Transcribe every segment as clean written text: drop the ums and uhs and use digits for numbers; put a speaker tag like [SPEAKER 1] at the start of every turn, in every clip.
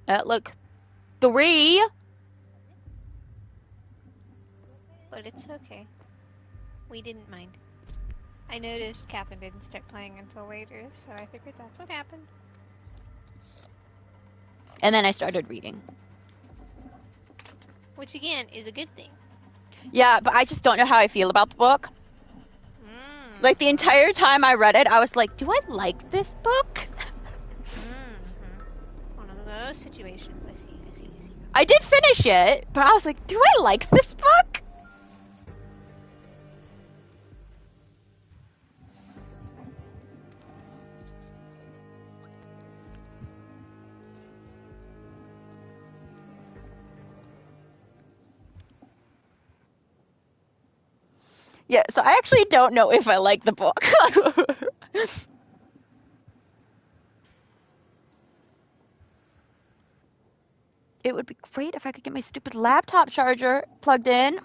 [SPEAKER 1] Look, 3.
[SPEAKER 2] But it's okay. We didn't mind. I noticed Catherine didn't start playing until later, so I figured that's what happened.
[SPEAKER 1] And then I started reading.
[SPEAKER 2] Which, again, is a good thing.
[SPEAKER 1] Yeah, but I just don't know how I feel about the book. Like, the entire time I read it, I was like, do I like this book?
[SPEAKER 2] One of those situations. I see.
[SPEAKER 1] I did finish it, but I was like, do I like this book? Yeah, so I actually don't know if I like the book. It would be great if I could get my stupid laptop charger plugged in.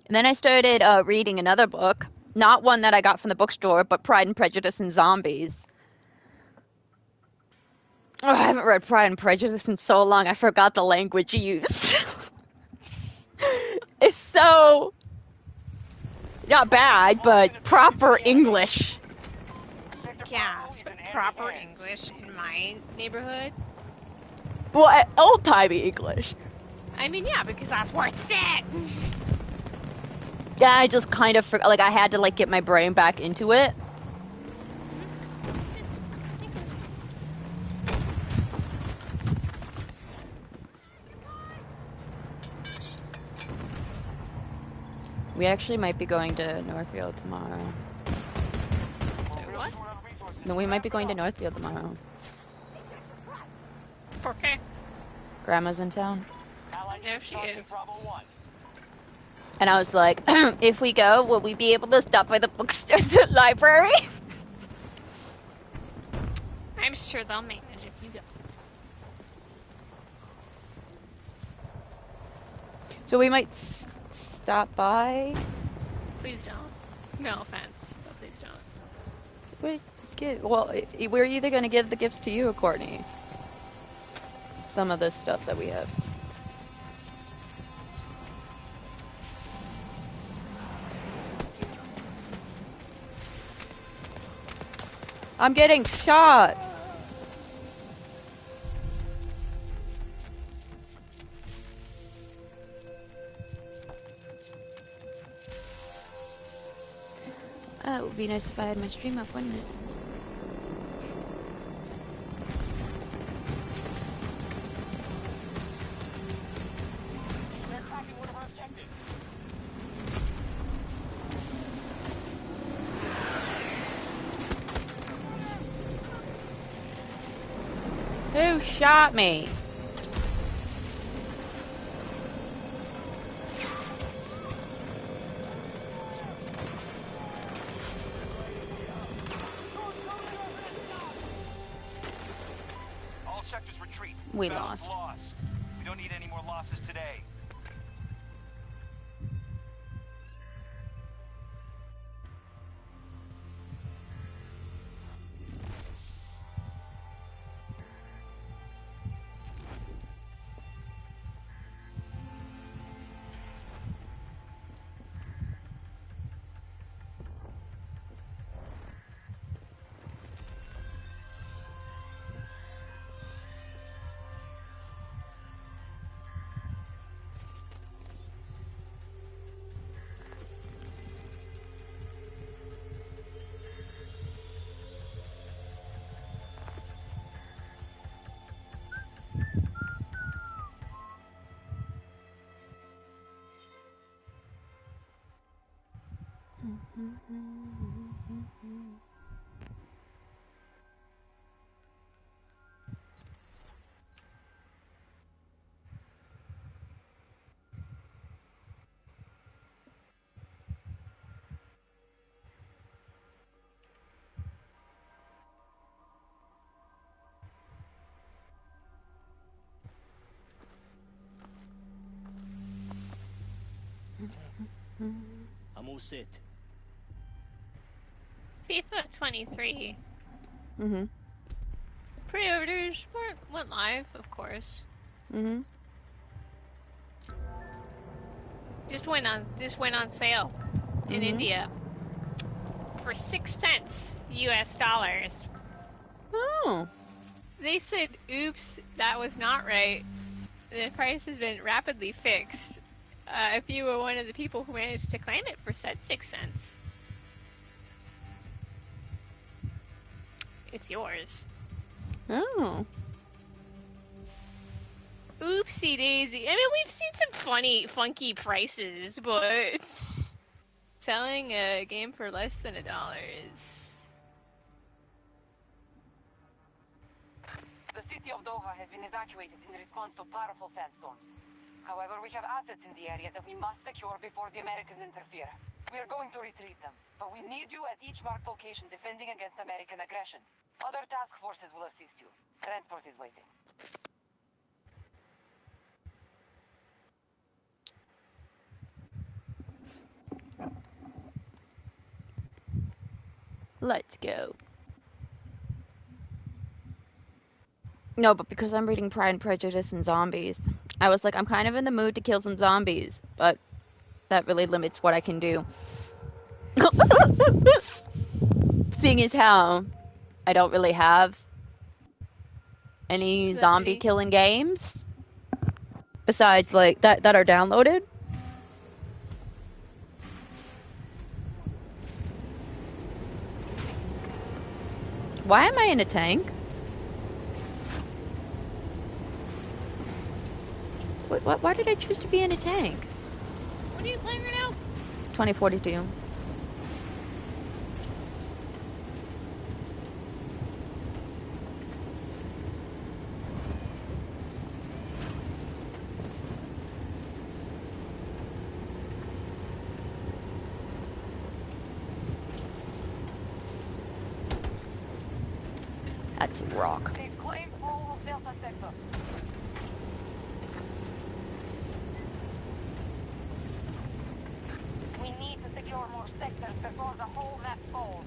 [SPEAKER 1] And then I started reading another book. Not one that I got from the bookstore, but Pride and Prejudice and Zombies. Oh, I haven't read Pride and Prejudice in so long, I forgot the language used. It's so... not bad, but proper English.
[SPEAKER 2] Gasp. Proper English in my neighborhood?
[SPEAKER 1] Well, old-timey English.
[SPEAKER 2] I mean, yeah, because that's where it's at.
[SPEAKER 1] Yeah, I just kind of forgot, like, I had to, like, get my brain back into it. We actually might be going to Northfield tomorrow.
[SPEAKER 2] So what?
[SPEAKER 1] No, we might be going to Northfield tomorrow.
[SPEAKER 2] Okay.
[SPEAKER 1] Grandma's in town.
[SPEAKER 2] There she is.
[SPEAKER 1] And I was like, if we go, will we be able to stop by the bookstore, the library?
[SPEAKER 2] I'm sure they'll manage if you go.
[SPEAKER 1] So we might stop by.
[SPEAKER 2] Please don't. No offense, but please don't.
[SPEAKER 1] Well, we're either going to give the gifts to you or Courtney. Some of this stuff that we have. I'm getting shot! It would be nice if I had my stream up, wouldn't it? Who shot me?
[SPEAKER 3] All sectors retreat.
[SPEAKER 1] We lost.
[SPEAKER 3] We don't need any more losses today.
[SPEAKER 4] I'm all set.
[SPEAKER 2] FIFA 23.
[SPEAKER 1] Mm-hmm.
[SPEAKER 2] Pre-orders went live, of course.
[SPEAKER 1] Mm-hmm.
[SPEAKER 2] Just went on sale in India for 6 cents US dollars.
[SPEAKER 1] Oh.
[SPEAKER 2] They said, oops, that was not right. The price has been rapidly fixed. If you were one of the people who managed to claim it for said 6 cents, it's yours.
[SPEAKER 1] Oh.
[SPEAKER 2] Oopsie daisy. I mean, we've seen some funky prices, but selling a game for less than $1 is...
[SPEAKER 4] The city of Doha has been evacuated in response to powerful sandstorms. However, we have assets in the area that we must secure before the Americans interfere. We are going to retrieve them, but we need you at each marked location defending against American aggression. Other task forces will assist you. Transport is waiting.
[SPEAKER 1] Let's go. No, but because I'm reading Pride and Prejudice and zombies, I was like, I'm kind of in the mood to kill some zombies, but that really limits what I can do. Seeing as how I don't really have any zombie killing games besides like that are downloaded. Why am I in a tank? Why did I choose to be in a tank?
[SPEAKER 2] What are you playing right now?
[SPEAKER 1] 2042. That's a rock.
[SPEAKER 4] They've claimed all of Delta Sector. We need to secure more sectors before the whole map falls.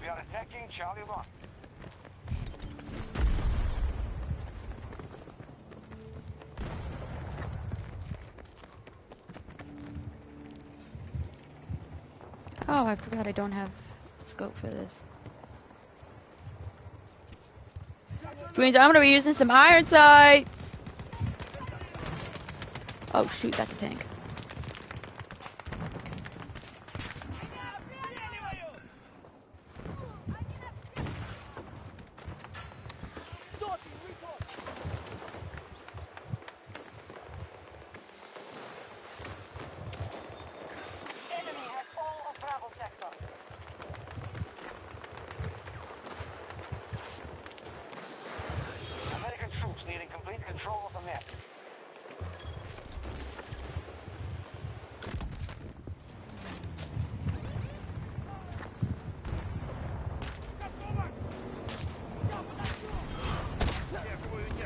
[SPEAKER 3] We are attacking Charlie 1.
[SPEAKER 1] Oh, I forgot I don't have scope for this. Which means I'm gonna be using some iron sights. Oh shoot, that's a tank.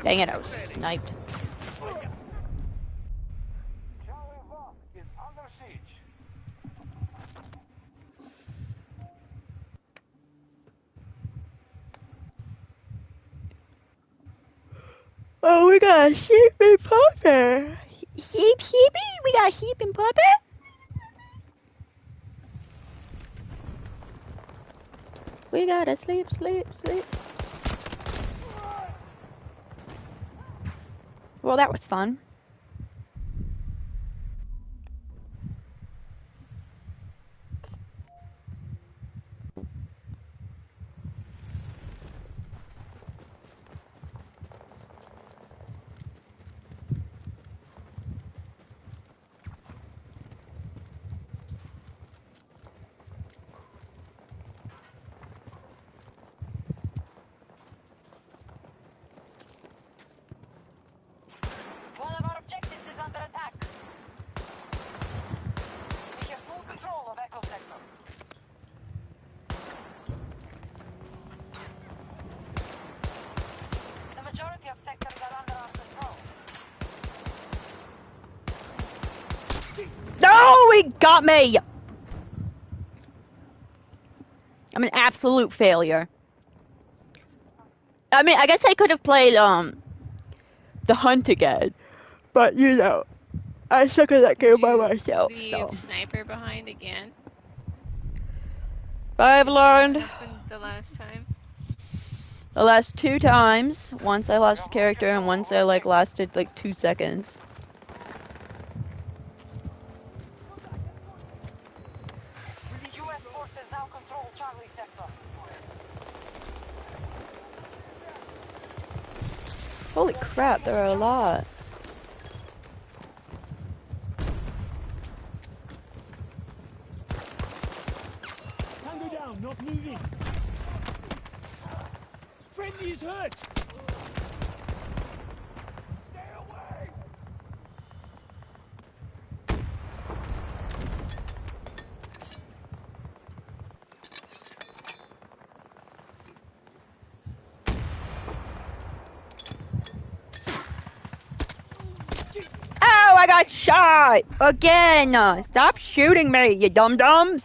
[SPEAKER 1] Dang it, I was sniped.
[SPEAKER 3] Charlie 1 is under siege.
[SPEAKER 1] Oh, we got a sheep and puppet. Sheepy? We got sheep and puppet? We gotta sleep. Well, that was fun.
[SPEAKER 4] One of our objectives is under attack. We have full control of Echo Sector. The majority of sectors are under our control.
[SPEAKER 1] No, he got me! I'm an absolute failure. I mean, I guess I could have played, The Hunt again. But, you know, I suck at that game by myself,
[SPEAKER 2] Leave
[SPEAKER 1] so.
[SPEAKER 2] sniper behind again.
[SPEAKER 1] I've learned
[SPEAKER 2] What happened the last time?
[SPEAKER 1] the last 2 times. Once I lost character and once I, like, lasted, like, 2 seconds.
[SPEAKER 4] U.S. forces now control Charlie sector.
[SPEAKER 1] Holy crap, there are a lot.
[SPEAKER 5] Tango down, not moving. Friendly is hurt.
[SPEAKER 3] Stay away!
[SPEAKER 1] Ow, I got shot! Again! Stop shooting me, you dum-dums!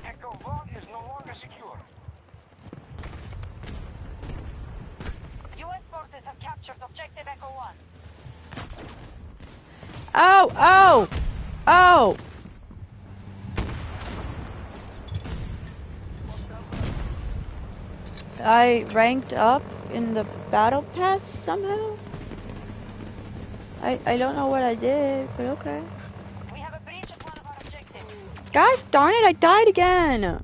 [SPEAKER 3] Echo 1 is no longer secure.
[SPEAKER 4] U.S. forces have captured objective Echo 1.
[SPEAKER 1] Oh, oh! Oh! I ranked up in the battle pass somehow? I don't know what I did, but okay.
[SPEAKER 4] We have a breach of one of our objectives.
[SPEAKER 1] Gosh darn it, I died again!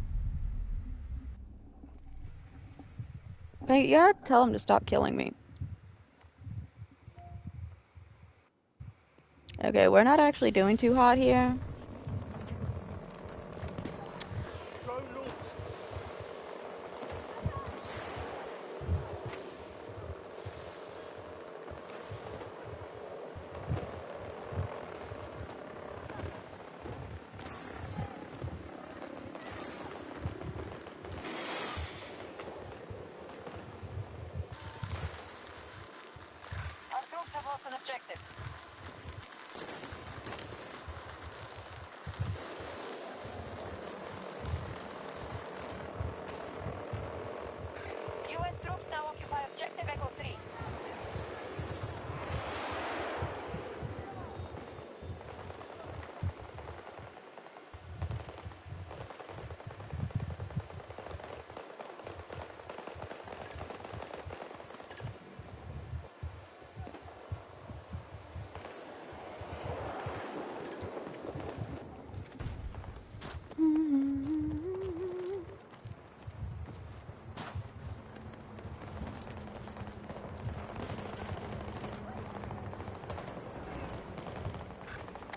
[SPEAKER 1] Hey, you gotta tell him to stop killing me. Okay, we're not actually doing too hot here.
[SPEAKER 5] Drone launched.
[SPEAKER 4] Our troops have lost an objective. U.S. troops now occupy objective Echo 3.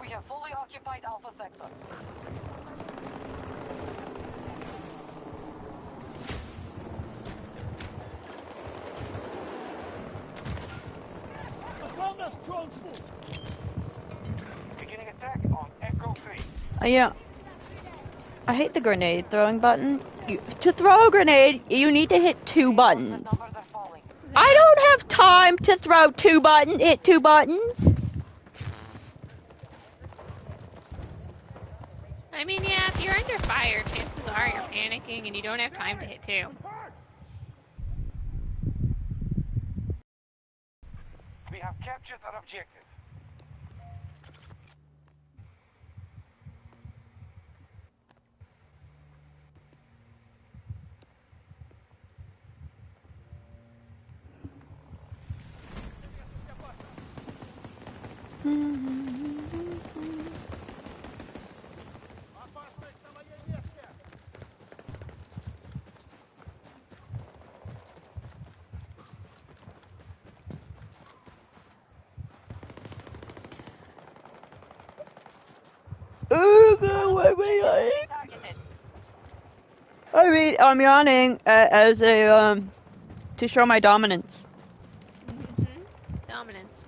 [SPEAKER 4] We have fully occupied Alpha sector.
[SPEAKER 5] I found us transport.
[SPEAKER 3] Beginning attack on Echo 3.
[SPEAKER 1] Yeah. I hate the grenade throwing button. To throw a grenade, you need to hit 2 buttons.
[SPEAKER 4] Numbers are falling.
[SPEAKER 1] I don't have time to throw 2 buttons, hit 2 buttons.
[SPEAKER 2] I mean, yeah, if you're under fire, chances are you're panicking and you don't have time to hit 2.
[SPEAKER 3] We have captured our objective.
[SPEAKER 1] Oh god, what am I like?
[SPEAKER 4] Targeted.
[SPEAKER 1] I mean, I'm yawning as a, to show my dominance.
[SPEAKER 2] Dominance.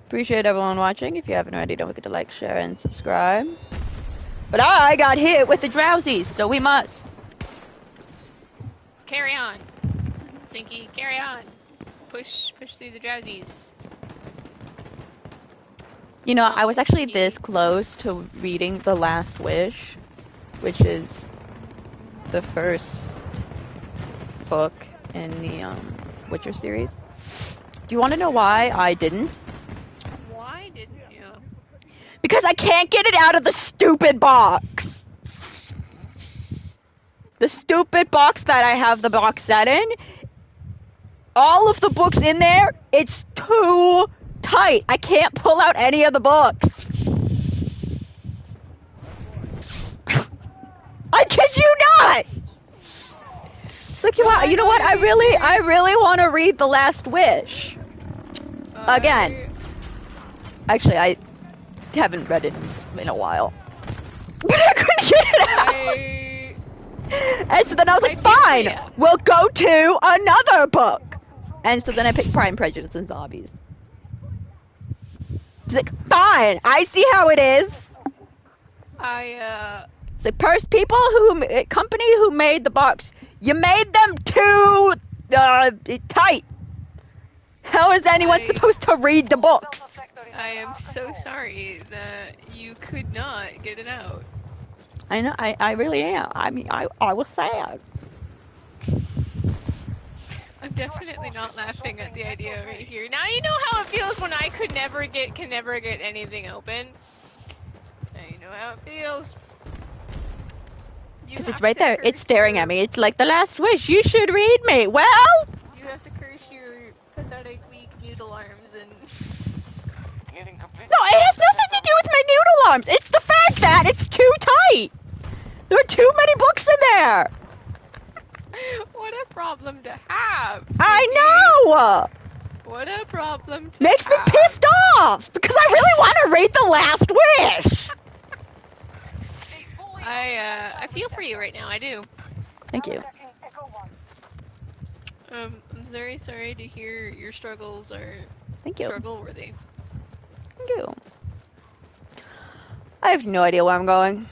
[SPEAKER 1] Appreciate everyone watching. If you haven't already, don't forget to like, share, and subscribe. But I got hit with the drowsies, so we must.
[SPEAKER 2] Carry on. Zinky, carry on. Push through the drowsies.
[SPEAKER 1] You know,
[SPEAKER 2] Oh,
[SPEAKER 1] I was actually
[SPEAKER 2] Zinky.
[SPEAKER 1] this close to reading The Last Wish, which is the first book in the Witcher series. Do you want to know why I didn't?
[SPEAKER 2] Why didn't you?
[SPEAKER 1] Because I can't get it out of the stupid box. The stupid box that I have the box set in. All of the books in there, it's too tight. I can't pull out any of the books. I kid you not. It's like, you know what? I really want to read The Last Wish. Again. Actually, I haven't read it in a while. But I couldn't get it out. And so then I was like, fine, we'll go to another book. And so then I picked Pride and Prejudice and Zombies. It's like, fine, I see how it is. It's like, company who made the box, you made them too tight. How is anyone supposed to read the books?
[SPEAKER 2] I am so sorry that you could not get it out.
[SPEAKER 1] I know, I really am. I mean, I was sad.
[SPEAKER 2] I'm definitely not laughing at the idea right here. Now you know how it feels when I can never get anything open. Now you know how it feels.
[SPEAKER 1] Because it's right there. It's staring at me. It's like, The Last Wish. You should read me. Well,
[SPEAKER 2] you have to curse your pathetic, weak noodle arms and.
[SPEAKER 1] No, it has nothing to do with my noodle arms. It's the fact that it's too tight. There are too many books in there.
[SPEAKER 2] What a problem to have.
[SPEAKER 1] I know.
[SPEAKER 2] What a problem to
[SPEAKER 1] Makes
[SPEAKER 2] have.
[SPEAKER 1] me pissed off because I really want to read The Last Wish.
[SPEAKER 2] I feel for you right now. I do.
[SPEAKER 1] Thank you.
[SPEAKER 2] I'm very sorry to hear your struggles are struggle worthy.
[SPEAKER 1] Thank you. I have no idea where I'm going.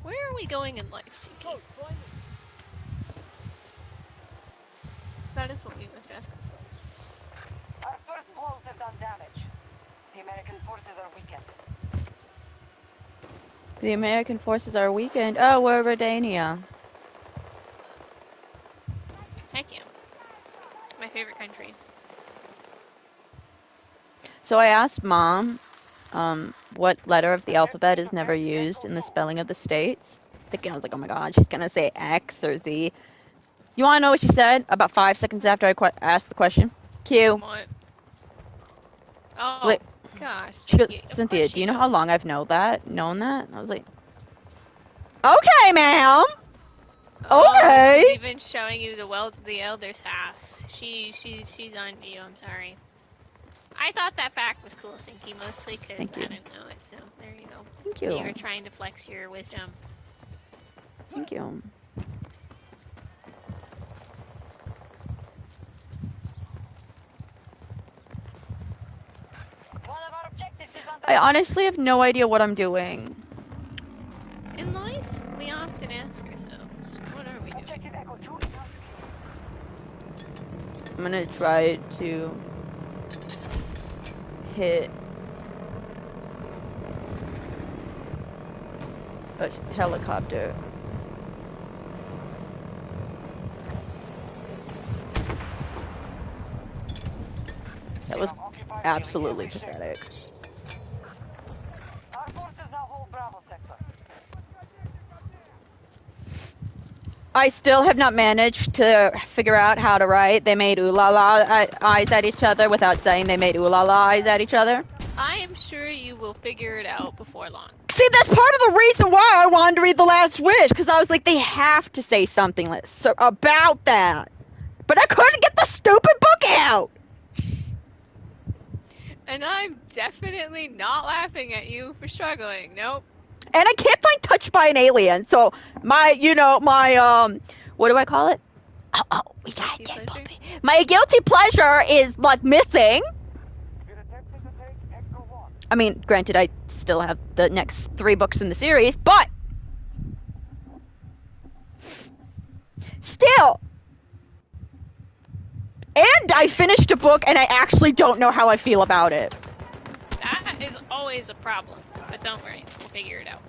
[SPEAKER 2] Where are we going in life, Sinky? That is what we must ask.
[SPEAKER 4] Our first blows have done damage. The American forces are weakened.
[SPEAKER 1] The American forces are weakened. Oh, we're Redania.
[SPEAKER 2] Heck yeah. My favorite country.
[SPEAKER 1] So I asked Mom, what letter of the alphabet is never used in the spelling of the states? Thinking, I was like, oh my god, she's gonna say X or Z. You wanna know what she said about 5 seconds after I asked the question? Q.
[SPEAKER 2] What? Oh,
[SPEAKER 1] Wait.
[SPEAKER 2] gosh.
[SPEAKER 1] She goes, Cynthia, do you know how long I've known that? And I was like, okay, ma'am. Okay.
[SPEAKER 2] She's even showing you the elder sass. She's on you. I'm sorry. I thought that fact was cool, Sinky, mostly because I didn't know it. So there you go.
[SPEAKER 1] Thank you.
[SPEAKER 2] You were trying to flex your wisdom.
[SPEAKER 1] Thank you. I honestly have no idea what I'm doing.
[SPEAKER 2] In life, we often ask ourselves, what are we doing?
[SPEAKER 1] I'm gonna try to hit a helicopter. That was absolutely pathetic.
[SPEAKER 4] Our forces now hold Bravo sector.
[SPEAKER 1] I still have not managed to figure out how to write "they made ooh la la eyes at each other" without saying "they made ooh la la eyes at each other."
[SPEAKER 2] I am sure you will figure it out before long.
[SPEAKER 1] See, that's part of the reason why I wanted to read The Last Wish, because I was like, they have to say something about that. But I couldn't get the stupid book out!
[SPEAKER 2] And I'm definitely not laughing at you for struggling. Nope.
[SPEAKER 1] And I can't find Touched by an Alien, so my what do I call it? Oh, we got a dead puppy. My guilty pleasure is, like, missing. I mean, granted, I still have the next 3 books in the series, but still, I finished a book and I actually don't know how I feel about it.
[SPEAKER 2] That is always a problem. But don't worry, we'll figure it out.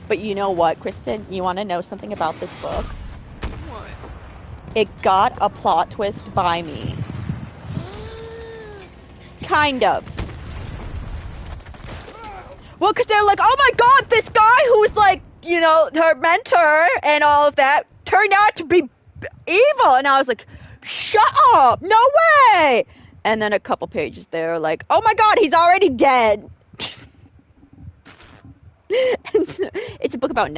[SPEAKER 1] But you know what, Kristen? You want to know something about this book?
[SPEAKER 2] What?
[SPEAKER 1] It got a plot twist by me. Kind of. Well, because they're like, oh my god, this guy who's like, you know, her mentor and all of that turned out to be evil. And I was like, shut up, no way. And then a couple pages there, like, oh my god, he's already dead. It's a book about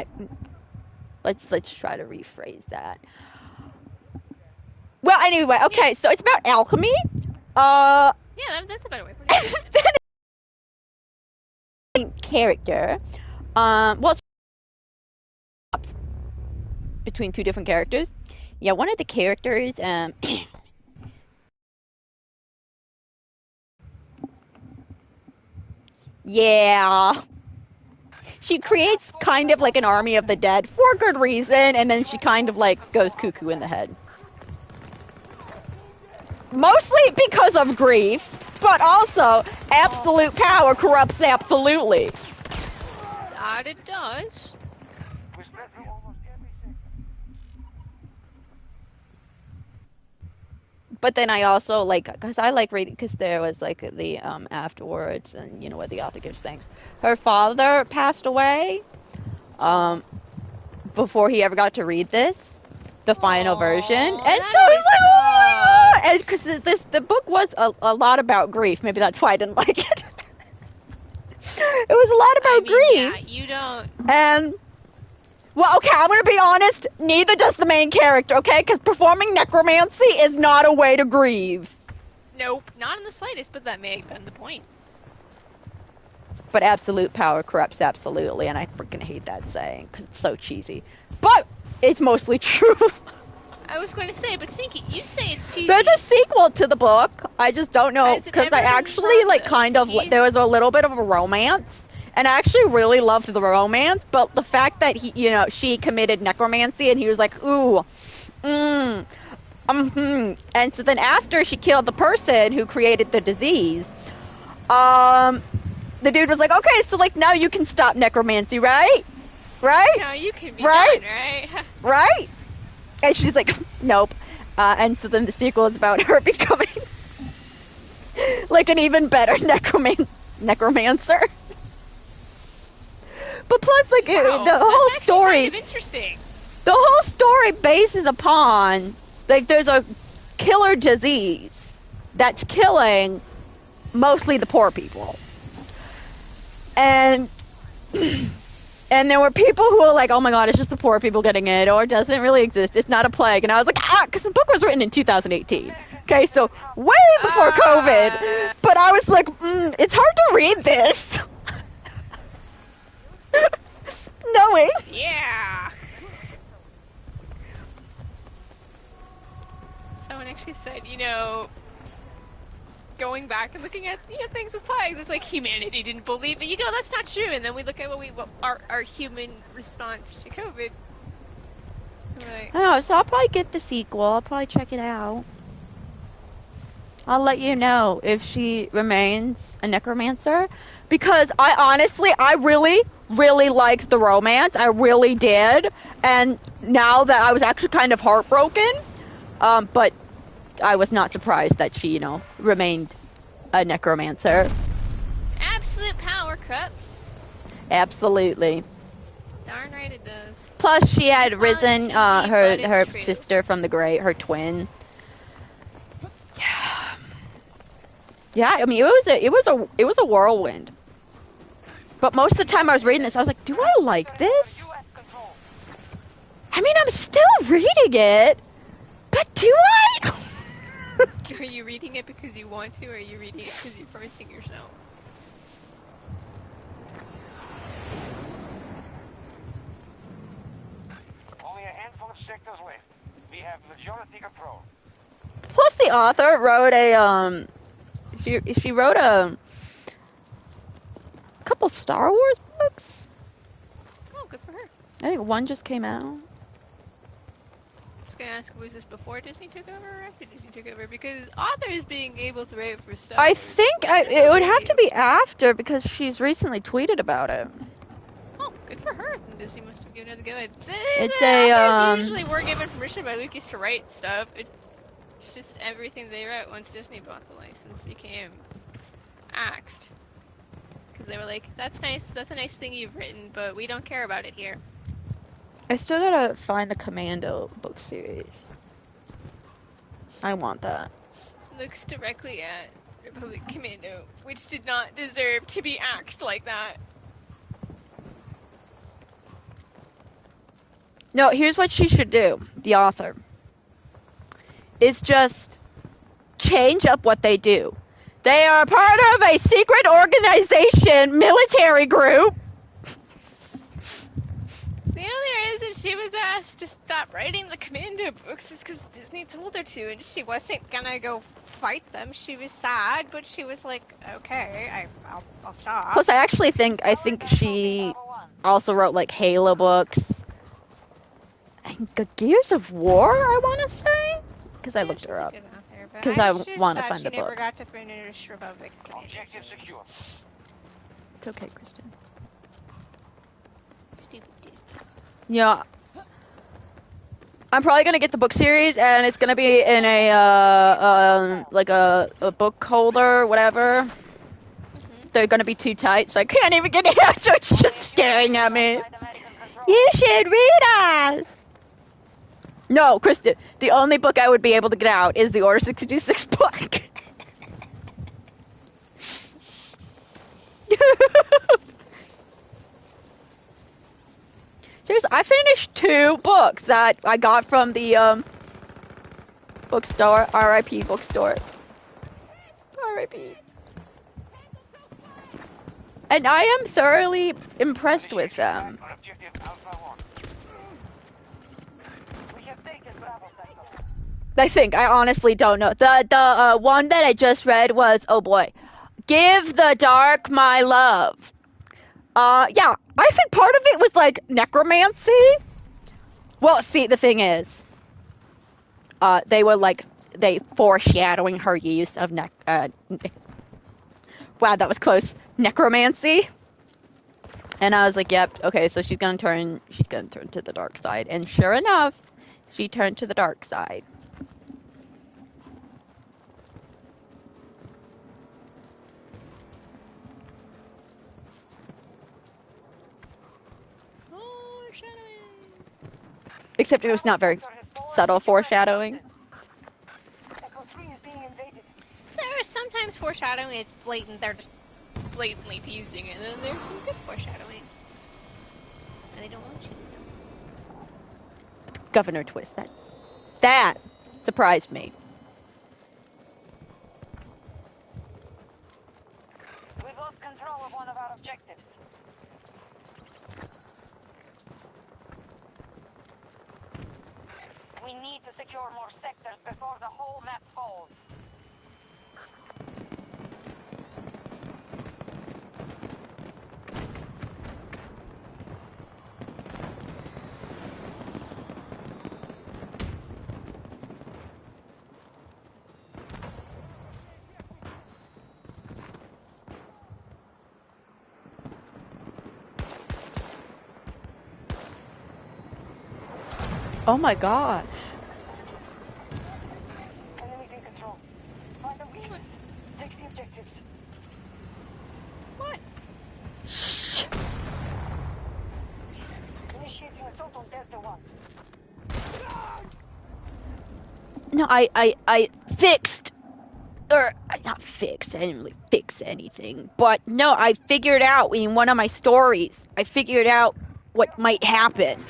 [SPEAKER 1] let's try to rephrase that. Well, anyway, okay, so it's about alchemy.
[SPEAKER 2] Yeah, that's a better way of putting it.
[SPEAKER 1] Character. Well, it's between two different characters. Yeah, one of the characters, yeah. She creates kind of like an army of the dead for good reason, and then she kind of like goes cuckoo in the head. Mostly because of grief, but also absolute power corrupts absolutely.
[SPEAKER 2] That it does.
[SPEAKER 3] We spent through almost everything.
[SPEAKER 1] But then I also like, because I like reading, because there was like the afterwards, and you know what the author gives thanks. Her father passed away before he ever got to read this, the final version, and so it's like, oh my god, because the book was a lot about grief. Maybe that's why I didn't like it. It was a lot about grief.
[SPEAKER 2] Yeah, you don't.
[SPEAKER 1] And well, okay, I'm gonna be honest. Neither does the main character, okay? Because performing necromancy is not a way to grieve.
[SPEAKER 2] Nope, not in the slightest. But that may have been the point.
[SPEAKER 1] But absolute power corrupts absolutely, and I freaking hate that saying because it's so cheesy. But it's mostly true.
[SPEAKER 2] I was going to say, but Sinky, you say it's cheesy.
[SPEAKER 1] There's a sequel to the book. I just don't know
[SPEAKER 2] Has it
[SPEAKER 1] because
[SPEAKER 2] ever
[SPEAKER 1] I
[SPEAKER 2] been
[SPEAKER 1] actually like
[SPEAKER 2] brought
[SPEAKER 1] kind of
[SPEAKER 2] Sinky?
[SPEAKER 1] there was a little bit of a romance, and I actually really loved the romance. But the fact that he, you know, she committed necromancy, and he was like, ooh, and so then after she killed the person who created the disease, the dude was like, okay, so like now you can stop necromancy, right? Right?
[SPEAKER 2] No, you can be
[SPEAKER 1] Right?
[SPEAKER 2] done, right?
[SPEAKER 1] Right? And she's like, nope. And so then the sequel is about her becoming like an even better necromancer. But plus, like,
[SPEAKER 2] Wow,
[SPEAKER 1] the whole
[SPEAKER 2] that's
[SPEAKER 1] story,
[SPEAKER 2] kind of interesting.
[SPEAKER 1] the whole story bases upon, like, there's a killer disease that's killing mostly the poor people. And there were people who were like, oh my god, it's just the poor people getting it, or it doesn't really exist, it's not a plague. And I was like, because the book was written in 2018. Okay, so way before COVID. But I was like, it's hard to read this. Knowing.
[SPEAKER 2] Yeah. Someone actually said, you know, going back and looking at things with plagues, it's like humanity didn't believe it. You go, that's not true. And then we look at what our human response to COVID. We're like,
[SPEAKER 1] Oh, so I'll probably get the sequel. I'll probably check it out. I'll let you know if she remains a necromancer. Because I really, really liked the romance. I really did. And now that I was actually kind of heartbroken, but I was not surprised that she, remained a necromancer.
[SPEAKER 2] absolute power cups.
[SPEAKER 1] Absolutely.
[SPEAKER 2] Darn right it does.
[SPEAKER 1] Plus, she had risen
[SPEAKER 2] cheesy, but
[SPEAKER 1] her
[SPEAKER 2] it's true.
[SPEAKER 1] sister from the grave, her twin. Yeah, I mean, it was a whirlwind. But most of the time I was reading this, I was like, do I like this? I mean, I'm still reading it, but do I?
[SPEAKER 2] Are you reading it because you want to, or are you reading it because you're forcing yourself?
[SPEAKER 3] Only a handful of sectors left. We have majority control.
[SPEAKER 1] Plus, the author wrote she wrote a couple Star Wars books.
[SPEAKER 2] Oh, good for her.
[SPEAKER 1] I think one just came out.
[SPEAKER 2] I was gonna ask, was this before Disney took over or after Disney took over? Because authors being able to write for stuff.
[SPEAKER 1] I think it would have to be after because she's recently tweeted about it.
[SPEAKER 2] Oh, good for her. Disney must have given it a go.
[SPEAKER 1] It's
[SPEAKER 2] Authors usually were given permission by Lucas to write stuff. It's just everything they wrote once Disney bought the license became axed. Because they were like, that's nice, that's a nice thing you've written, but we don't care about it here.
[SPEAKER 1] I still gotta find the Commando book series. I want that.
[SPEAKER 2] Looks directly at Republic Commando, which did not deserve to be axed like that.
[SPEAKER 1] No, here's what she should do, the author. Is just change up what they do. They are part of a secret organization, military group.
[SPEAKER 2] The only reason she was asked to stop writing the Commando books is because Disney told her to, and she wasn't gonna go fight them. She was sad, but she was like, okay, I'll stop.
[SPEAKER 1] Plus, I think she also wrote like Halo books. And Gears of War, I want to say, because I looked her up. Because I want to find the book.
[SPEAKER 2] She never got to finish Republic Commando.
[SPEAKER 3] Objective secure.
[SPEAKER 1] It's okay, Kristen.
[SPEAKER 2] Stupid Disney.
[SPEAKER 1] Yeah. I'm probably gonna get the book series, and it's gonna be in a like a book holder, whatever. They're gonna be too tight, so I can't even get it out. So it's just staring at me. You should read us. No, Kristen. The only book I would be able to get out is the Order 66 book. Seriously, I finished 2 books that I got from the bookstore, R.I.P. bookstore. R.I.P. And I am thoroughly impressed with them.
[SPEAKER 3] On objective Alpha 1.
[SPEAKER 4] We have taken Bravo sector.
[SPEAKER 1] I honestly don't know. The one that I just read was, oh boy, Give the Dark My Love. Yeah, I think part of it was like necromancy. Well, see, the thing is, they foreshadowing her use of wow, that was close. Necromancy. And I was like, yep, okay, so she's gonna turn to the dark side. And sure enough, she turned to the dark side. Except it was not very subtle foreshadowing.
[SPEAKER 2] There is sometimes foreshadowing, it's blatant, they're just blatantly teasing it, and then there's some good foreshadowing. And they don't want you to know.
[SPEAKER 1] Governor Twist, that surprised me.
[SPEAKER 4] We've lost control of one of our objectives. We need to secure more sectors before the whole map falls.
[SPEAKER 1] Oh my gosh.
[SPEAKER 4] Enemies in control. Find the weakness. Take the objectives.
[SPEAKER 2] What?
[SPEAKER 1] Shh.
[SPEAKER 4] Initiating assault on Delta 1.
[SPEAKER 1] No, I fixed, or not fixed, I didn't really fix anything, but no, I figured out in one of my stories, I figured out what might happen.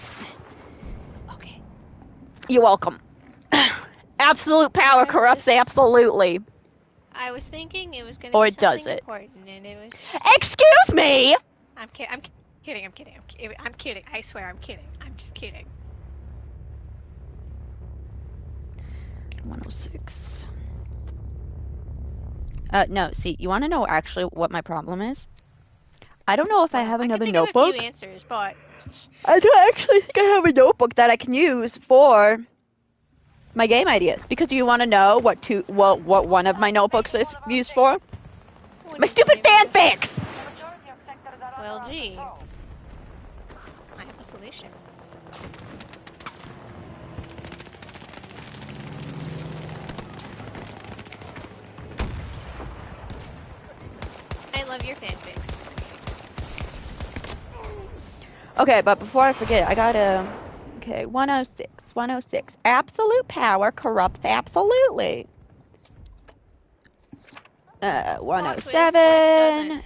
[SPEAKER 1] Okay. You're welcome. Absolute power corrupts absolutely.
[SPEAKER 2] I was thinking it was going to be something important, and it was...
[SPEAKER 1] Excuse me!
[SPEAKER 2] I'm kidding. I'm kidding. I swear I'm kidding. I'm just kidding.
[SPEAKER 1] 106. No, see, you want to know actually what my problem is? I don't know if I have another notebook.
[SPEAKER 2] I can think of a few answers, but
[SPEAKER 1] I don't actually think I have a notebook that I can use for my game ideas. Because you want to know what one of my notebooks is used for?
[SPEAKER 2] What
[SPEAKER 1] My
[SPEAKER 2] is your
[SPEAKER 1] stupid
[SPEAKER 2] name again?
[SPEAKER 1] fanfics!
[SPEAKER 4] The majority of sectors are
[SPEAKER 2] Well,
[SPEAKER 4] under our
[SPEAKER 2] gee.
[SPEAKER 4] control.
[SPEAKER 2] I have a solution. I love your fanfics.
[SPEAKER 1] Okay, but before I forget, I gotta... Okay, 106. 106. Absolute power corrupts absolutely.
[SPEAKER 2] Plot twist, what if it
[SPEAKER 1] 107.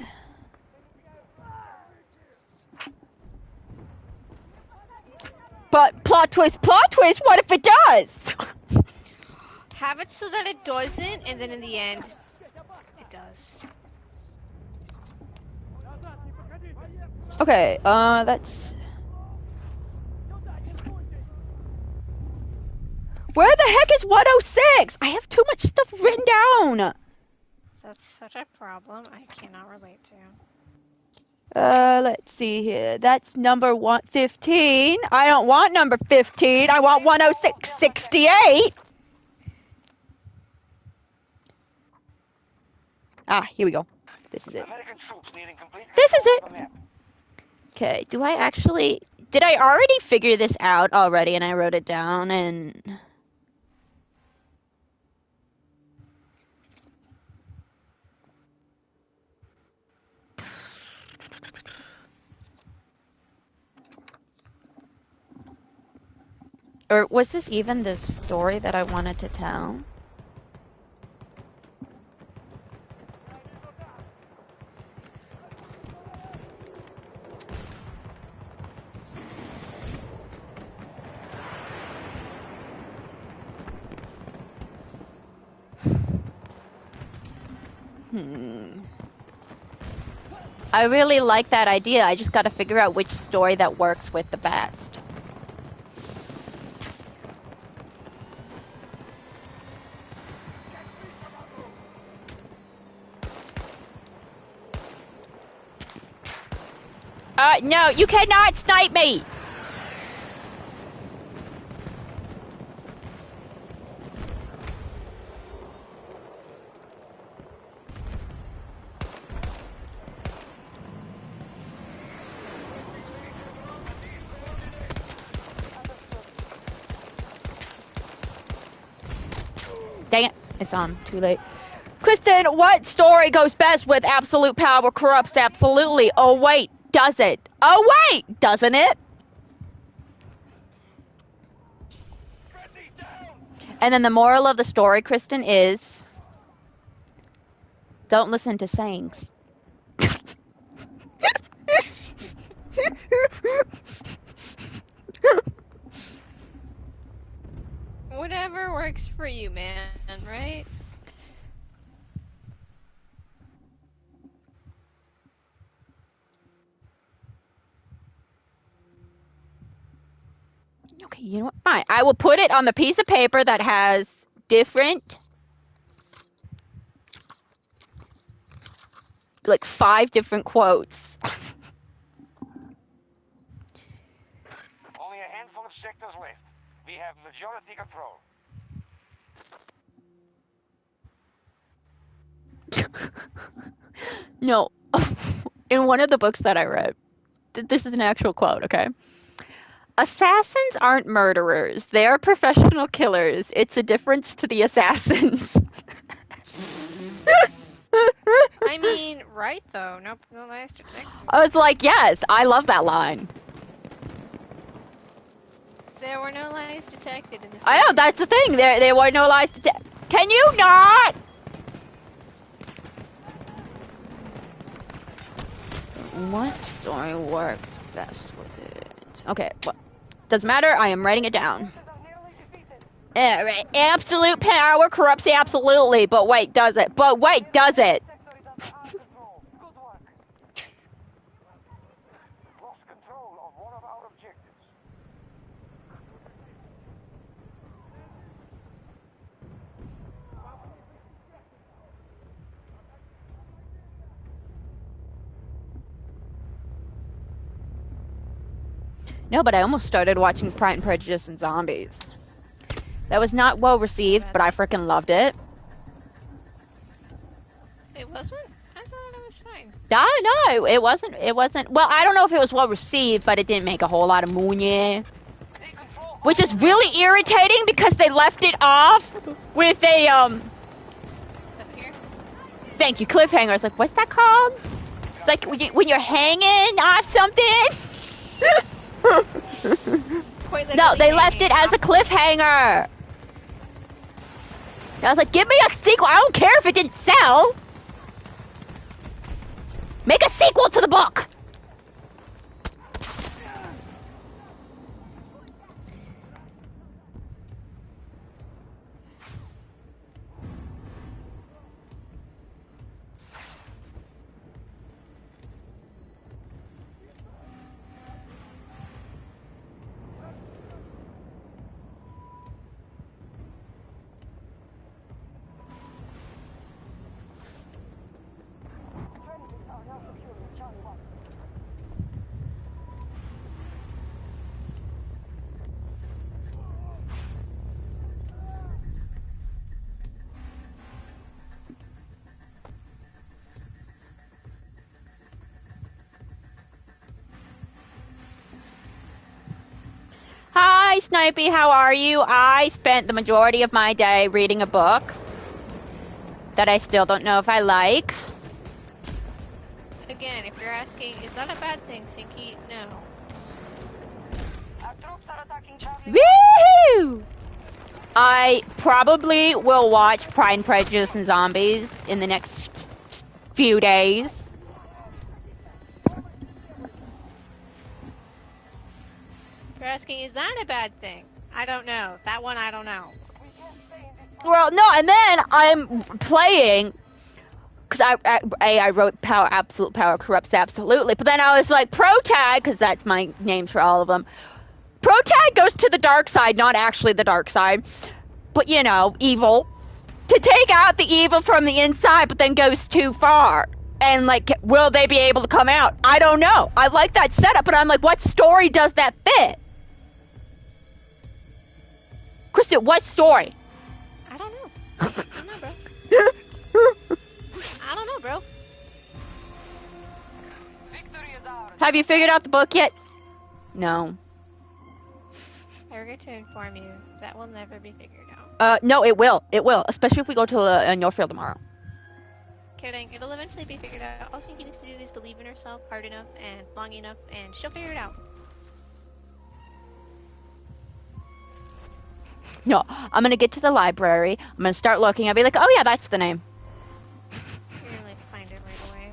[SPEAKER 1] But plot twist, what if it does?
[SPEAKER 2] have it so that it doesn't, and then in the end, it does.
[SPEAKER 1] Okay, that's... Where the heck is 106? I have too much stuff written down.
[SPEAKER 2] That's such a problem I cannot relate to.
[SPEAKER 1] Let's see here. That's number 115. I don't want number 15. I want 10668. Ah, here we go. This is it.
[SPEAKER 3] American troops needing complete
[SPEAKER 1] This is
[SPEAKER 3] control
[SPEAKER 1] it.
[SPEAKER 3] of the map.
[SPEAKER 1] Okay, do I actually... Did I already figure this out already and I wrote it down and... Or was this even the story that I wanted to tell? I really like that idea. I just gotta figure out which story that works with the best. No, you cannot snipe me! Dang it, it's on, too late. Kristen, what story goes best with absolute power corrupts absolutely? Oh wait, does it? Oh wait, doesn't it? And then the moral of the story, Kristen, is don't listen to sayings.
[SPEAKER 2] Whatever works for you, man, right?
[SPEAKER 1] Okay, you know what? Fine. I will put it on the piece of paper that has different, like 5 different quotes.
[SPEAKER 3] Only a handful of sectors left. We have majority control.
[SPEAKER 1] No. In one of the books that I read, this is an actual quote, okay? Assassins aren't murderers. They are professional killers. It's a difference to the assassins.
[SPEAKER 2] I mean, right though. No lies detected.
[SPEAKER 1] I was like, yes, I love that line.
[SPEAKER 2] There were no lies detected in this.
[SPEAKER 1] I know, that's the thing. There were no lies to tell. Can you not? What story works best with it? Okay, well, doesn't matter. I am writing it down. Alright, absolute power corrupts absolutely. But wait, does it? But wait, does it?
[SPEAKER 3] Lost control of one of our objectives.
[SPEAKER 1] No, but I almost started watching Pride and Prejudice and Zombies. That was not well received, but I freaking loved it.
[SPEAKER 2] It wasn't? I thought it was fine.
[SPEAKER 1] No, it wasn't. It wasn't. Well, I don't know if it was well received, but it didn't make a whole lot of moonye. Which is really irritating because they left it off with a,
[SPEAKER 2] Up here?
[SPEAKER 1] Thank you, cliffhanger. It's like, what's that called? It's like when you're hanging off something. No, they left it as a cliffhanger. I was like, give me a sequel. I don't care if it didn't sell. Make a sequel to the book. Hi, Snipey, how are you? I spent the majority of my day reading a book that I still don't know if I like.
[SPEAKER 2] Again, if you're asking, is that a bad thing, Sinky? No.
[SPEAKER 4] Our troops are attacking Charlie.
[SPEAKER 1] Woohoo! I probably will watch Pride and Prejudice and Zombies in the next few days.
[SPEAKER 2] If you're asking, is that a bad thing? I don't know. That one, I don't know.
[SPEAKER 1] Well, no, and then I'm playing, because I wrote Absolute Power Corrupts Absolutely, but then I was like, Protag, because that's my names for all of them. Protag goes to the dark side, not actually the dark side, but, you know, evil. To take out the evil from the inside, but then goes too far. And, like, will they be able to come out? I don't know. I like that setup, but I'm like, what story does that fit? Kristen, what story?
[SPEAKER 2] I don't know. I don't know, bro. I don't know, bro.
[SPEAKER 4] Victory is ours.
[SPEAKER 1] Have you figured out the book yet? No.
[SPEAKER 2] I regret to inform you, that will never be figured out.
[SPEAKER 1] No, it will. It will. Especially if we go to Northfield tomorrow.
[SPEAKER 2] Kidding. It'll eventually be figured out. All she needs to do is believe in herself hard enough and long enough, and she'll figure it out.
[SPEAKER 1] No, I'm gonna get to the library. I'm gonna start looking. I'll be like, oh yeah, that's the name.
[SPEAKER 2] You're gonna like find it right away.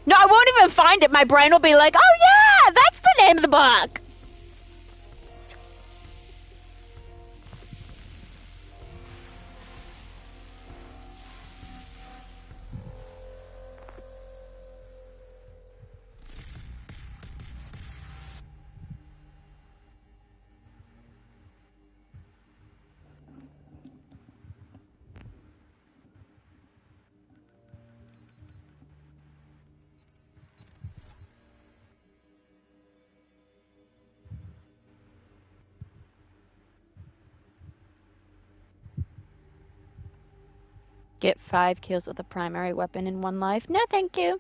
[SPEAKER 1] No, I won't even find it. My brain will be like, oh yeah, that's the name of the book. Get 5 kills with a primary weapon in 1 life. No, thank you.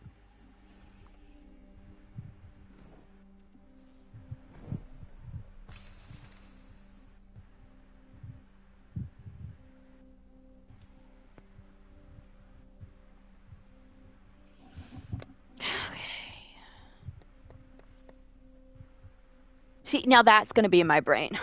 [SPEAKER 1] See, now that's going to be in my brain.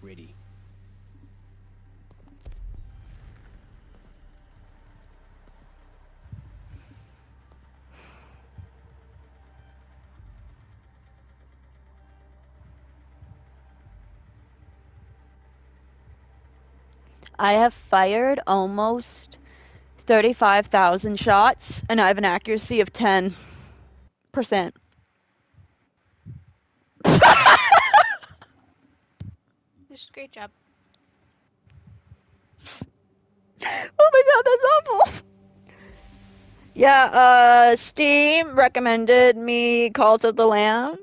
[SPEAKER 5] Ready.
[SPEAKER 1] I have fired almost 35,000 shots, and I have an accuracy of 10%.
[SPEAKER 2] Just great job.
[SPEAKER 1] Oh my god, that's awful. Yeah, Steam recommended me Cult of the Lamb.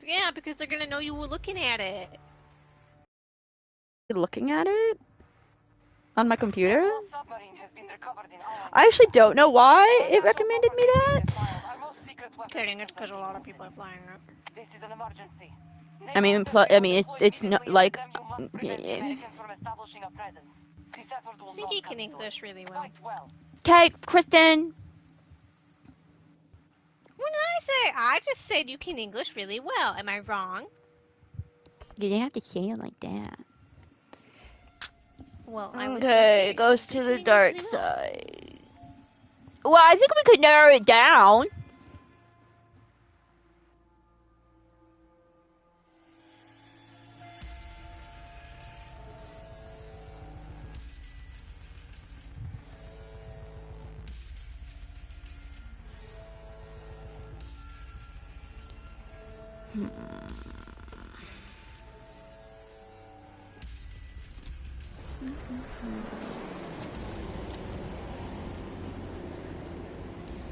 [SPEAKER 2] Yeah, because they're gonna know you were looking at it.
[SPEAKER 1] Looking at it? On my computer?
[SPEAKER 4] The whole submarine has been recovered in our
[SPEAKER 1] I actually don't know why it recommended me that.
[SPEAKER 4] Our most secret weapon
[SPEAKER 2] Kidding, it's
[SPEAKER 4] systems
[SPEAKER 2] because a
[SPEAKER 4] are
[SPEAKER 2] lot of
[SPEAKER 4] being
[SPEAKER 2] people are flying it.
[SPEAKER 4] This is an emergency.
[SPEAKER 1] I mean, it's not like.
[SPEAKER 4] You must prevent the Americans from establishing a presence. This effort will
[SPEAKER 2] Cynthia
[SPEAKER 4] not
[SPEAKER 2] can
[SPEAKER 4] come easily.
[SPEAKER 2] English really well.
[SPEAKER 4] Quite well.
[SPEAKER 1] Okay, Kristen.
[SPEAKER 2] What did I say? I just said you can English really well. Am I wrong?
[SPEAKER 1] You didn't have to say it like that.
[SPEAKER 2] Well, I was
[SPEAKER 1] Okay, it goes
[SPEAKER 2] saying
[SPEAKER 1] to the
[SPEAKER 2] English
[SPEAKER 1] dark
[SPEAKER 2] really well.
[SPEAKER 1] side. Well, I think we could narrow it down.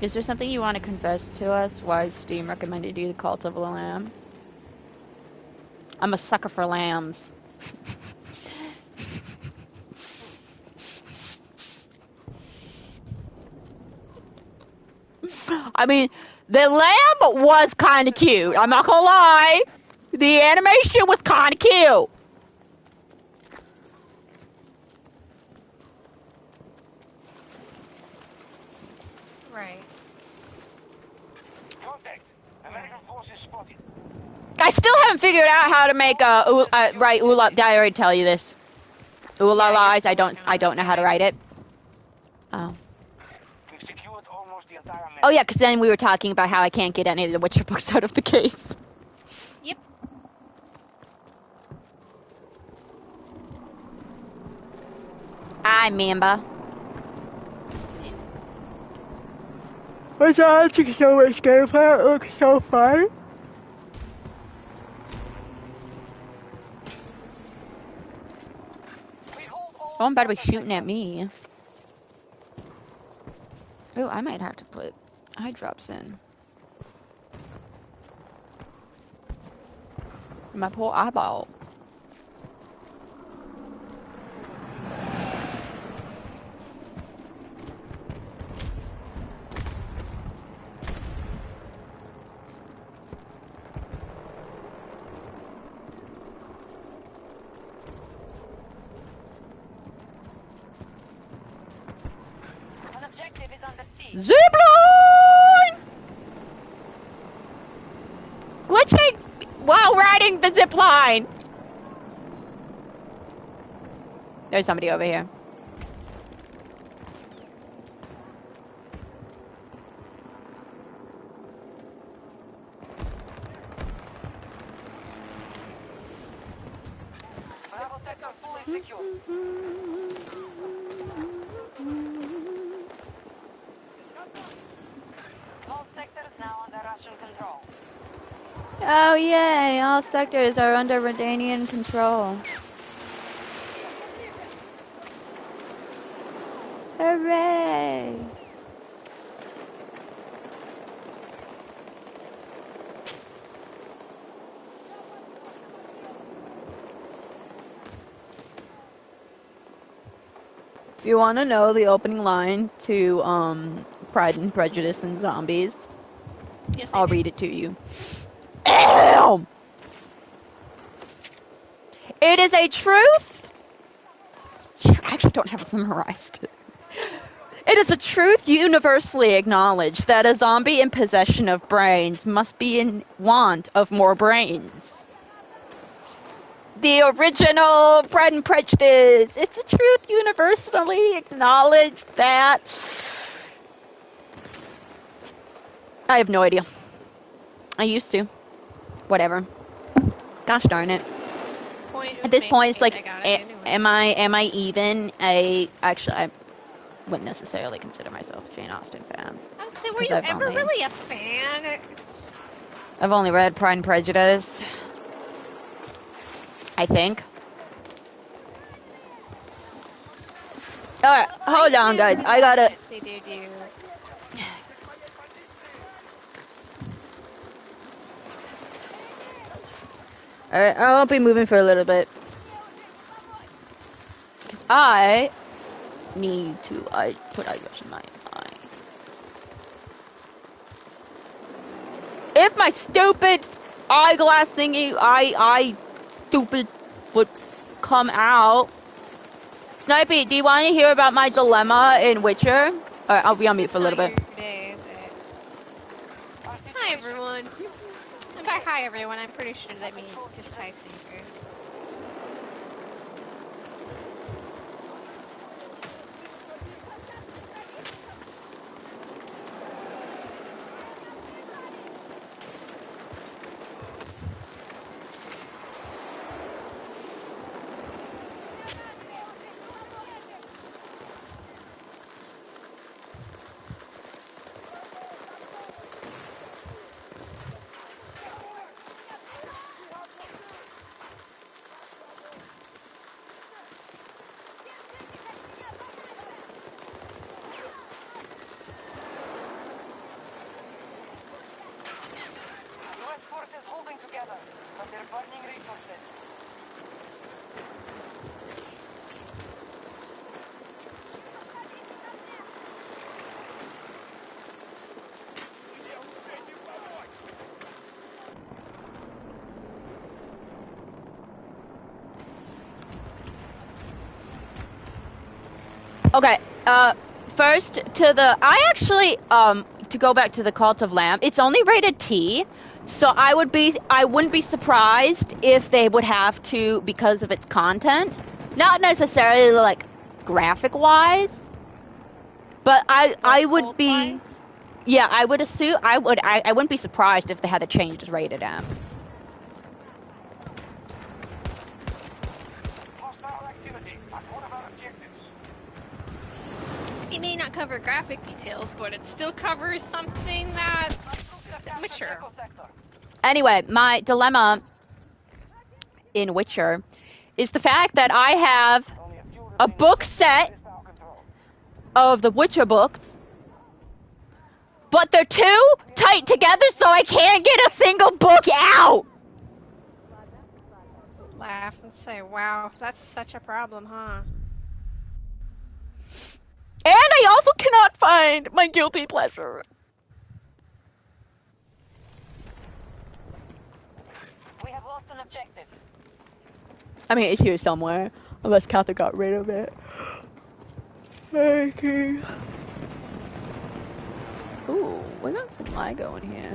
[SPEAKER 1] Is there something you want to confess to us? Why Steam recommended you the Cult of the Lamb? I'm a sucker for lambs. I mean, the lamb was kind of cute. I'm not gonna lie. The animation was kind of cute.
[SPEAKER 2] Right.
[SPEAKER 3] Contact. American forces spotted.
[SPEAKER 1] I still haven't figured out how to make right oola. Did I already tell you this? Oola
[SPEAKER 2] Yeah,
[SPEAKER 1] lies.
[SPEAKER 2] you're
[SPEAKER 1] I don't know how to write it. Oh.
[SPEAKER 3] We've secured almost the entire map.
[SPEAKER 1] Oh yeah, because then we were talking about how I can't get any of the Witcher books out of the case.
[SPEAKER 2] Yep.
[SPEAKER 1] I remember. What's that? It's so much gameplay. It looks so fun. Someone better be shooting at me. Oh, I might have to put eye drops in. My poor eyeball.
[SPEAKER 4] An objective is under siege.
[SPEAKER 1] Zipline! Glitching while riding the zipline. There's somebody over here.
[SPEAKER 4] Bravo sector fully secure. All sectors now under Russian control.
[SPEAKER 1] Oh yay, all sectors are under Redanian control. Hooray! You want to know the opening line to Pride and Prejudice and Zombies?
[SPEAKER 2] Yes,
[SPEAKER 1] I'll read it to you. Ew! It is a truth. I actually don't have it memorized. It is a truth universally acknowledged that a zombie in possession of brains must be in want of more brains. The original Pride and Prejudice. It's a truth universally acknowledged that. I have no idea. I used to. Whatever. Gosh darn it. At this point, it's like, am I even a? Actually, I wouldn't necessarily consider myself a Jane Austen fan.
[SPEAKER 2] I was saying, were you ever really a fan?
[SPEAKER 1] I've only read Pride and Prejudice. I think. Alright, hold on, guys. I gotta.
[SPEAKER 2] Yes, they do.
[SPEAKER 1] Alright, I won't be moving for a little bit. Cause I need to. Put eyebrush in my eye. If my stupid eyeglass thingy, stupid, would come out. Snipey, do you want to hear about my dilemma in Witcher? Alright, I'll be on mute for a little bit.
[SPEAKER 2] Hi, everyone. I'm back. Hi, everyone. I'm pretty sure that means just hi, Sneaker.
[SPEAKER 4] U.S. forces holding together, but they're burning resources.
[SPEAKER 1] Okay, first to the. I actually, to go back to the Cult of Lamb, it's only rated T, so I wouldn't be surprised if they would have to, because of its content. Not necessarily, like, graphic-wise, but I would be. Yeah, I would assume, I wouldn't be surprised if they had to change to rated M.
[SPEAKER 3] Hostile activity on one of our objectives.
[SPEAKER 2] It may not cover graphic details, but it still covers something that's mature.
[SPEAKER 1] Anyway, my dilemma in Witcher is the fact that I have a book set of the Witcher books, but they're too tight together, so I can't get a single book out.
[SPEAKER 2] Laugh and say, wow, that's such a problem, huh?
[SPEAKER 1] And I also cannot find my guilty pleasure.
[SPEAKER 4] We have lost an objective.
[SPEAKER 1] I mean, it's here somewhere, unless Katha got rid of it. Okay. Ooh, we got some lag going here.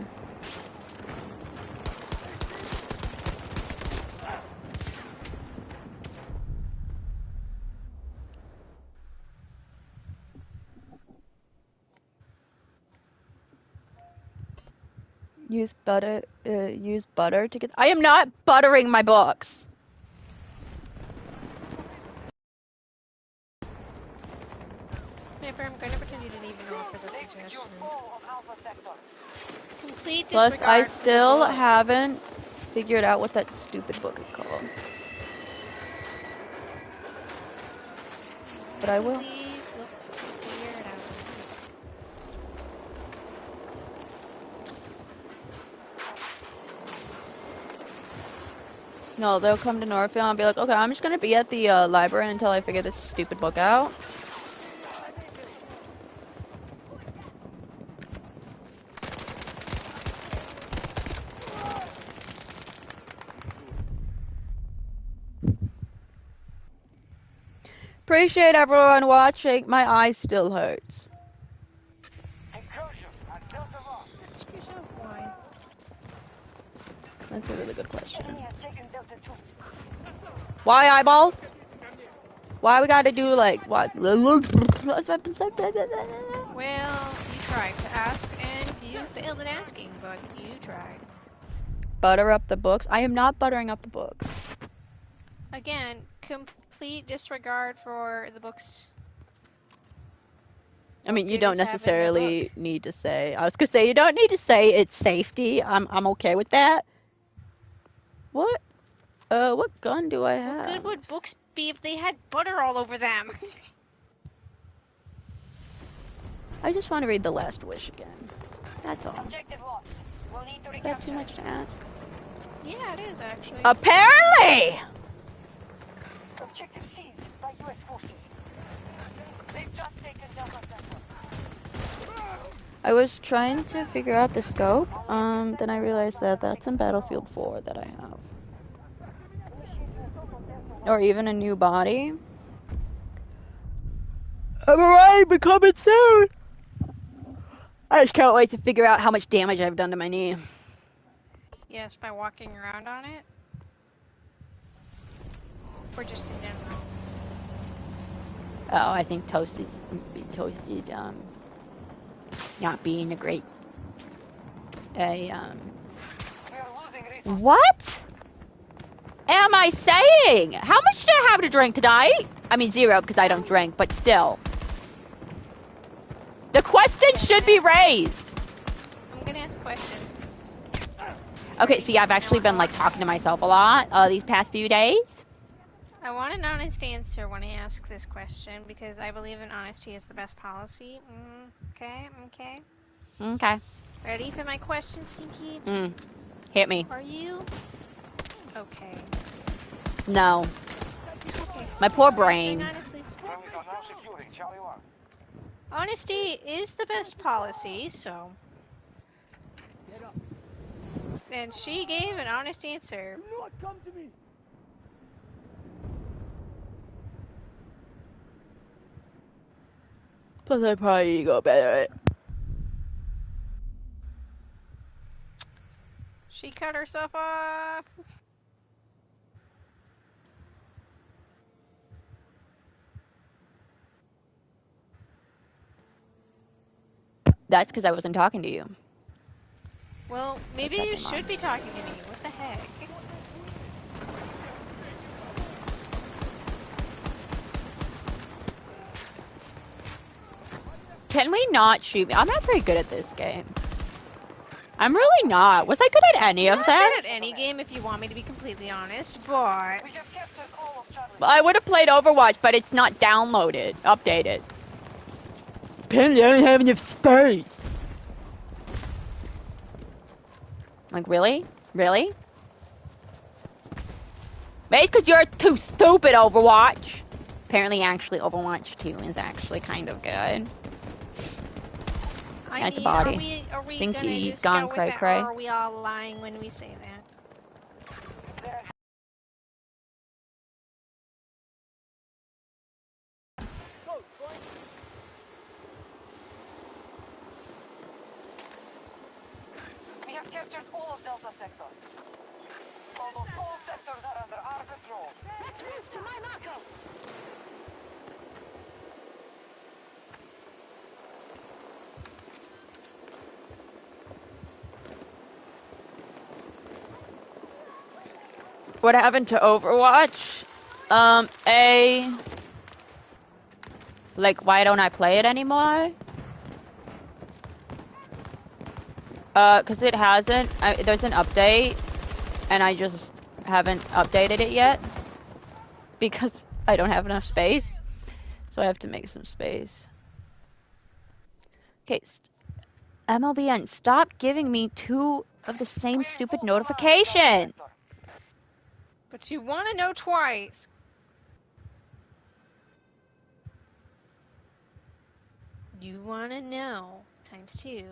[SPEAKER 1] Use butter to get. I am not buttering my books.
[SPEAKER 2] Sniper, I'm going to pretend you didn't even offer the suggestion. Complete
[SPEAKER 1] Plus,
[SPEAKER 2] disregard
[SPEAKER 1] I
[SPEAKER 2] for
[SPEAKER 1] still
[SPEAKER 2] the book.
[SPEAKER 1] haven't figured out what that stupid book is called. But I will.
[SPEAKER 2] Please figure it out.
[SPEAKER 1] No, they'll come to Northfield and be like, okay, I'm just gonna be at the library until I figure this stupid book out. Appreciate everyone watching. My eye still hurts. That's a really good question. Why eyeballs? Why we gotta do like what?
[SPEAKER 2] Well, you tried to ask and you failed at asking, but you tried.
[SPEAKER 1] Butter up the books? I am not buttering up the books.
[SPEAKER 2] Again, complete disregard for the books.
[SPEAKER 1] I mean, you
[SPEAKER 2] Good
[SPEAKER 1] don't
[SPEAKER 2] is having a
[SPEAKER 1] necessarily
[SPEAKER 2] book.
[SPEAKER 1] need to say. I was gonna say you don't need to say it's safety. I'm okay with that. What? What gun do I have?
[SPEAKER 2] What good would books be if they had butter all over them?
[SPEAKER 1] I just want to read the last wish again. That's all.
[SPEAKER 4] Objective lost. We'll need to
[SPEAKER 1] Is that too
[SPEAKER 4] recapture.
[SPEAKER 1] much to ask?
[SPEAKER 2] Yeah, it is actually.
[SPEAKER 1] Apparently!
[SPEAKER 4] Objective seized by U.S. forces. They've just taken Delta Sector.
[SPEAKER 1] I was trying to figure out the scope, then I realized that that's in Battlefield 4 that I have. Or even a new body. I'm alright, but coming soon! I just can't wait to figure out how much damage I've done to my knee.
[SPEAKER 2] Yes, by walking around on it. Or just in general.
[SPEAKER 1] Oh, I think Toasted's not being a great
[SPEAKER 4] We are losing resources.
[SPEAKER 1] What am I saying? How much do I have to drink tonight? I mean 0 because I don't drink, but still. The question should be raised.
[SPEAKER 2] I'm gonna ask a question.
[SPEAKER 1] Okay, see, I've actually been like talking to myself a lot these past few days.
[SPEAKER 2] I want an honest answer when I ask this question because I believe in honesty is the best policy. Okay.
[SPEAKER 1] Okay.
[SPEAKER 2] Ready for my question, Stinky?
[SPEAKER 1] Hit me.
[SPEAKER 2] Are you? Okay.
[SPEAKER 1] No.
[SPEAKER 2] Okay.
[SPEAKER 1] My poor
[SPEAKER 2] Answering
[SPEAKER 1] brain.
[SPEAKER 2] honestly.
[SPEAKER 3] Friendlies are now securing Charlie 1.
[SPEAKER 2] Honesty is the best policy, so. And she gave an honest answer.
[SPEAKER 5] Do not come to me.
[SPEAKER 1] Plus, I probably go better at it.
[SPEAKER 2] She cut herself off.
[SPEAKER 1] That's because I wasn't talking to you.
[SPEAKER 2] Well, maybe
[SPEAKER 1] Check
[SPEAKER 2] you
[SPEAKER 1] him out.
[SPEAKER 2] should be talking to me. What the heck?
[SPEAKER 1] Can we not shoot me? I'm not very good at this game. I'm really not. Was I good at any of
[SPEAKER 2] I'm
[SPEAKER 1] that?
[SPEAKER 2] not good at any game if you want me to be completely honest, but
[SPEAKER 4] We have captured all of Charlie.
[SPEAKER 1] I would have played Overwatch, but it's not downloaded, updated. Apparently I don't have enough space. Like, really? Really? Maybe it's because you're too stupid, Overwatch. Apparently, actually, Overwatch 2 is actually kind of good.
[SPEAKER 2] I
[SPEAKER 1] Nice
[SPEAKER 2] mean,
[SPEAKER 1] body.
[SPEAKER 2] are we
[SPEAKER 1] Think
[SPEAKER 2] gonna
[SPEAKER 1] he's
[SPEAKER 2] just
[SPEAKER 1] gone
[SPEAKER 2] go with
[SPEAKER 1] cray
[SPEAKER 2] that,
[SPEAKER 1] cray.
[SPEAKER 2] or are we all lying when we say that?
[SPEAKER 4] We have captured all of Delta Sector. Almost all sectors are under our control. Let's move to my marker.
[SPEAKER 1] What happened to Overwatch? Like, why don't I play it anymore? Cause it hasn't, there's an update, and I just haven't updated it yet. Because I don't have enough space. So I have to make some space. Okay, MLBN, stop giving me 2 of the same stupid notification!
[SPEAKER 2] But you want to know twice. You want to know times 2.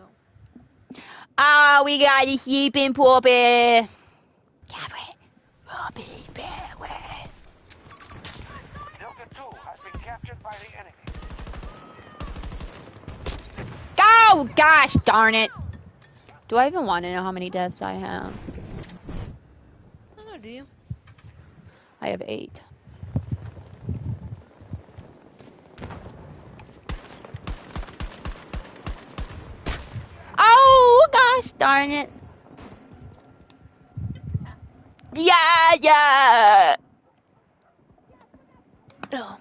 [SPEAKER 1] Ah, we got a sleeping puppy! Puppy, Delta
[SPEAKER 3] 2 has been captured by the enemy.
[SPEAKER 1] Oh, gosh darn it! Do I even want to know how many deaths I have?
[SPEAKER 2] I don't know, do you?
[SPEAKER 1] I have 8. Oh, gosh darn it. Yeah! Ugh.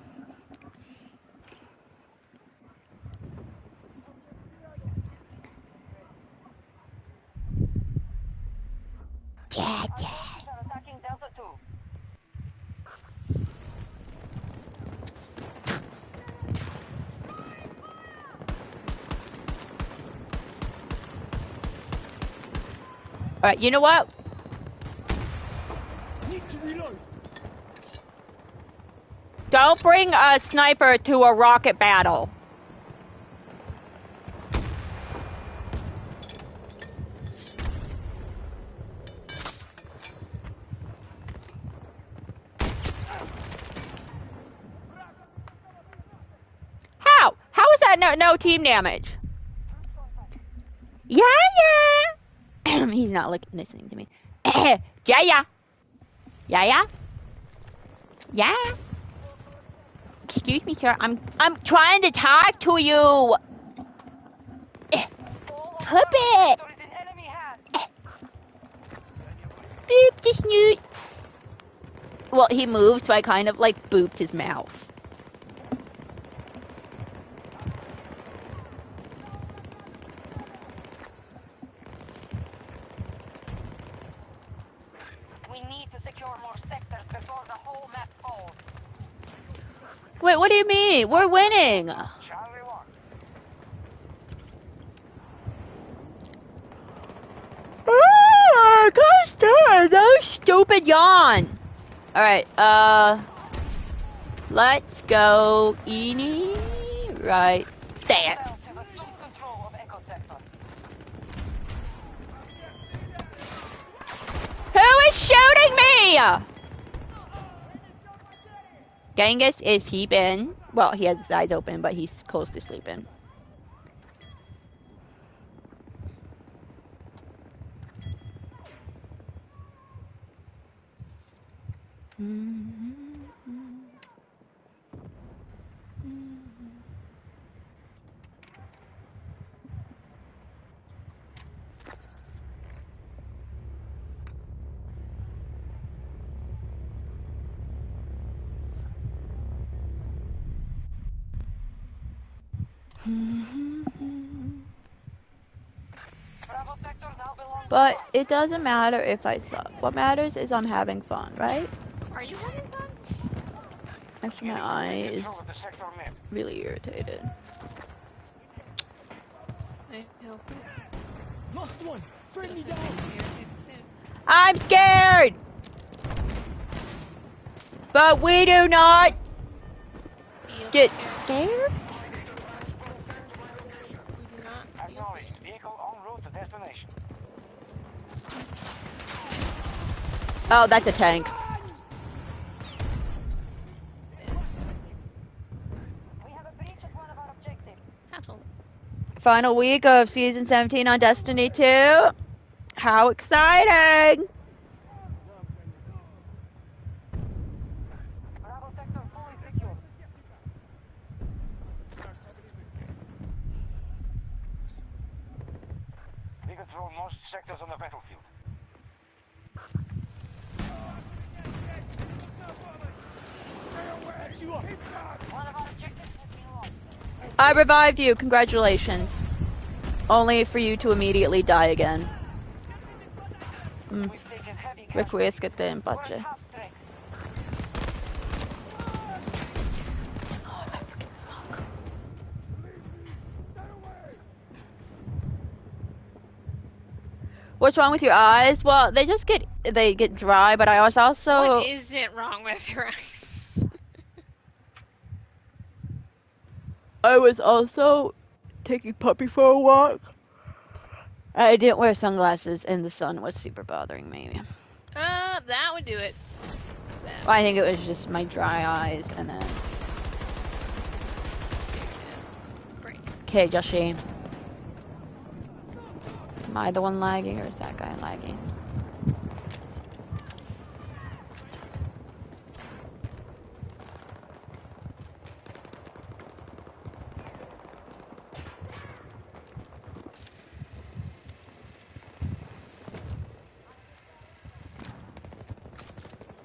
[SPEAKER 1] Yeah.
[SPEAKER 4] Are attacking Delta 2.
[SPEAKER 1] Alright, you know what?
[SPEAKER 5] Need to reload.
[SPEAKER 1] Don't bring a sniper to a rocket battle. How? How is that no team damage? Yeah. He's not listening to me. Yeah. Excuse me, sir. I'm trying to talk to you. Puppet. Boop the snoot. Well, he moved, so I kind of like booped his mouth.
[SPEAKER 4] We need to secure more sectors before the whole map falls.
[SPEAKER 1] Wait, what do you mean? We're winning.
[SPEAKER 3] Charlie 1.
[SPEAKER 1] Gosh darn, that stupid yawn. Alright, let's go Eenie right there.
[SPEAKER 4] Cells have assumed control of Echo Sector.
[SPEAKER 1] Who is shooting me? Genghis, is he been? Well, he has his eyes open, but he's close to sleeping.
[SPEAKER 4] Bravo Sector now belongs
[SPEAKER 1] But
[SPEAKER 4] to us.
[SPEAKER 1] it doesn't matter if I suck. What matters is I'm having fun, right?
[SPEAKER 2] Are you having fun?
[SPEAKER 1] Actually, my eye is
[SPEAKER 3] Control of the sector map.
[SPEAKER 1] really irritated.
[SPEAKER 2] I hope
[SPEAKER 5] Lost one. Friendly down.
[SPEAKER 1] I'm scared! But we do not get scared?
[SPEAKER 2] We do not.
[SPEAKER 3] Acknowledged. Vehicle en route to destination.
[SPEAKER 1] Oh, that's a tank.
[SPEAKER 4] We have a breach at one of our objectives.
[SPEAKER 2] Hassle.
[SPEAKER 1] Final week of season 17 on Destiny 2. How exciting!
[SPEAKER 4] Bravo Sector fully secure.
[SPEAKER 3] We control most sectors on the battlefield.
[SPEAKER 5] You are.
[SPEAKER 4] One of our objectives has been lost.
[SPEAKER 1] I revived you. Congratulations. Only for you to immediately die again.
[SPEAKER 3] We've taken heavy
[SPEAKER 1] Requiescat in
[SPEAKER 4] We're
[SPEAKER 1] pace.
[SPEAKER 4] at half strength.
[SPEAKER 1] Oh, I freaking suck. What's wrong with your eyes? Well, they get dry, but I was also
[SPEAKER 2] What isn't wrong with your eyes?
[SPEAKER 1] I was also taking Puppy for a walk. I didn't wear sunglasses and the sun was super bothering me.
[SPEAKER 2] That would do it. That
[SPEAKER 1] I think it was just my dry eyes and then
[SPEAKER 2] Great.
[SPEAKER 1] okay, Joshi. Am I the one lagging or is that guy lagging?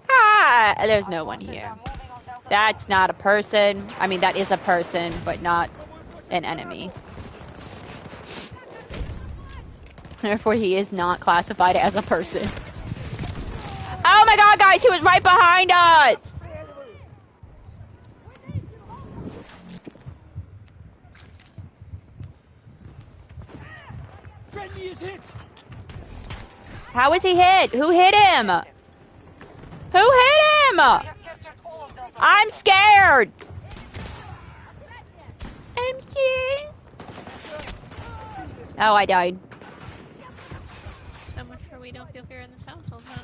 [SPEAKER 1] Ah, there's no one here. That's not a person. I mean, that is a person, but not an enemy. Therefore, he is not classified as a person. Oh my god, guys, he was right behind us!
[SPEAKER 5] Friendly is hit.
[SPEAKER 1] How was he hit? Who hit him? Who hit him?
[SPEAKER 4] We have captured all of Delta.
[SPEAKER 1] I'm scared. I'm scared. Oh, I died.
[SPEAKER 2] So much for we don't feel fear in this household, huh?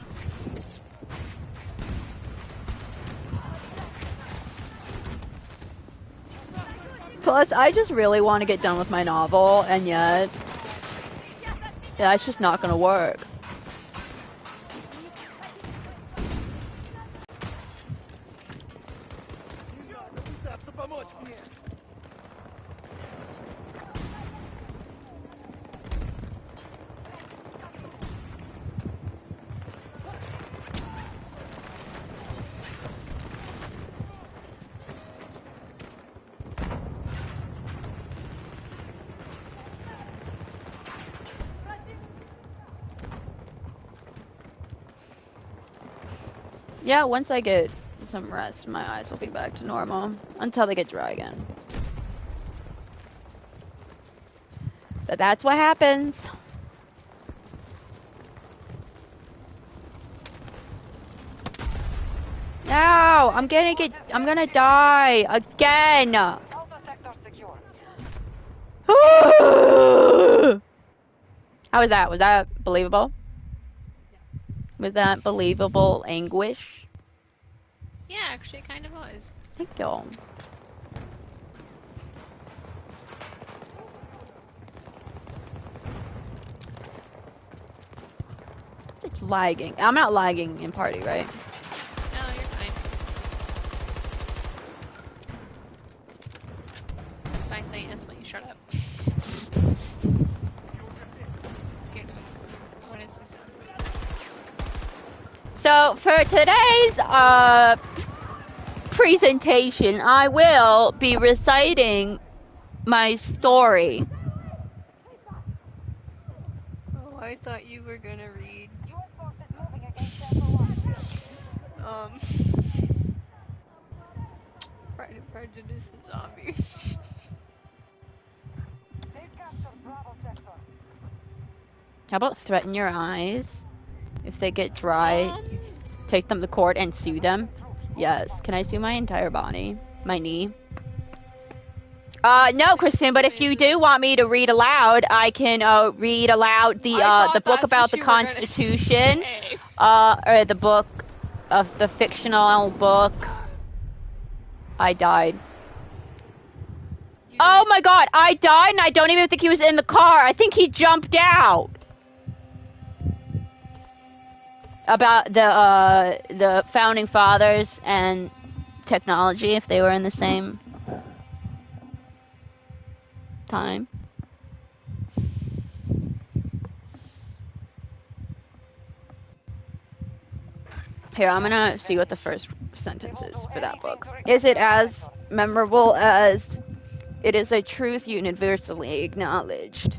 [SPEAKER 1] Plus, I just really want to get done with my novel, and yet, that's just not gonna work. Yeah, once I get some rest, my eyes will be back to normal until they get dry again. But that's what happens. No, I'm gonna die again.
[SPEAKER 4] Alpha sector secure.
[SPEAKER 1] How was that? Was that believable? Was that believable anguish?
[SPEAKER 2] Yeah, actually, it kind of was.
[SPEAKER 1] Thank you. It's lagging. I'm not lagging in party, right?
[SPEAKER 2] No, you're fine. If I say yes, will you shut up? Okay. What is this?
[SPEAKER 1] So for today's presentation, I will be reciting my story.
[SPEAKER 2] Oh, I thought you were gonna read.
[SPEAKER 4] U.S. forces moving against Delta 1.
[SPEAKER 2] Pride and Prejudice and Zombie.
[SPEAKER 4] They've captured Bravo sector.
[SPEAKER 1] How about threaten your eyes? If they get dry, take them to court and sue them. Yes. Can I sue my entire body? My knee? No, Kristen, but if you do want me to read aloud, I can read aloud the book about the Constitution, or the book of the fictional book. I died. Oh my god, I died and I don't even think he was in the car. I think he jumped out. About the founding fathers and technology, if they were in the same time. Here, I'm gonna see what the first sentence is for that book. Is it as memorable as it is a truth universally acknowledged?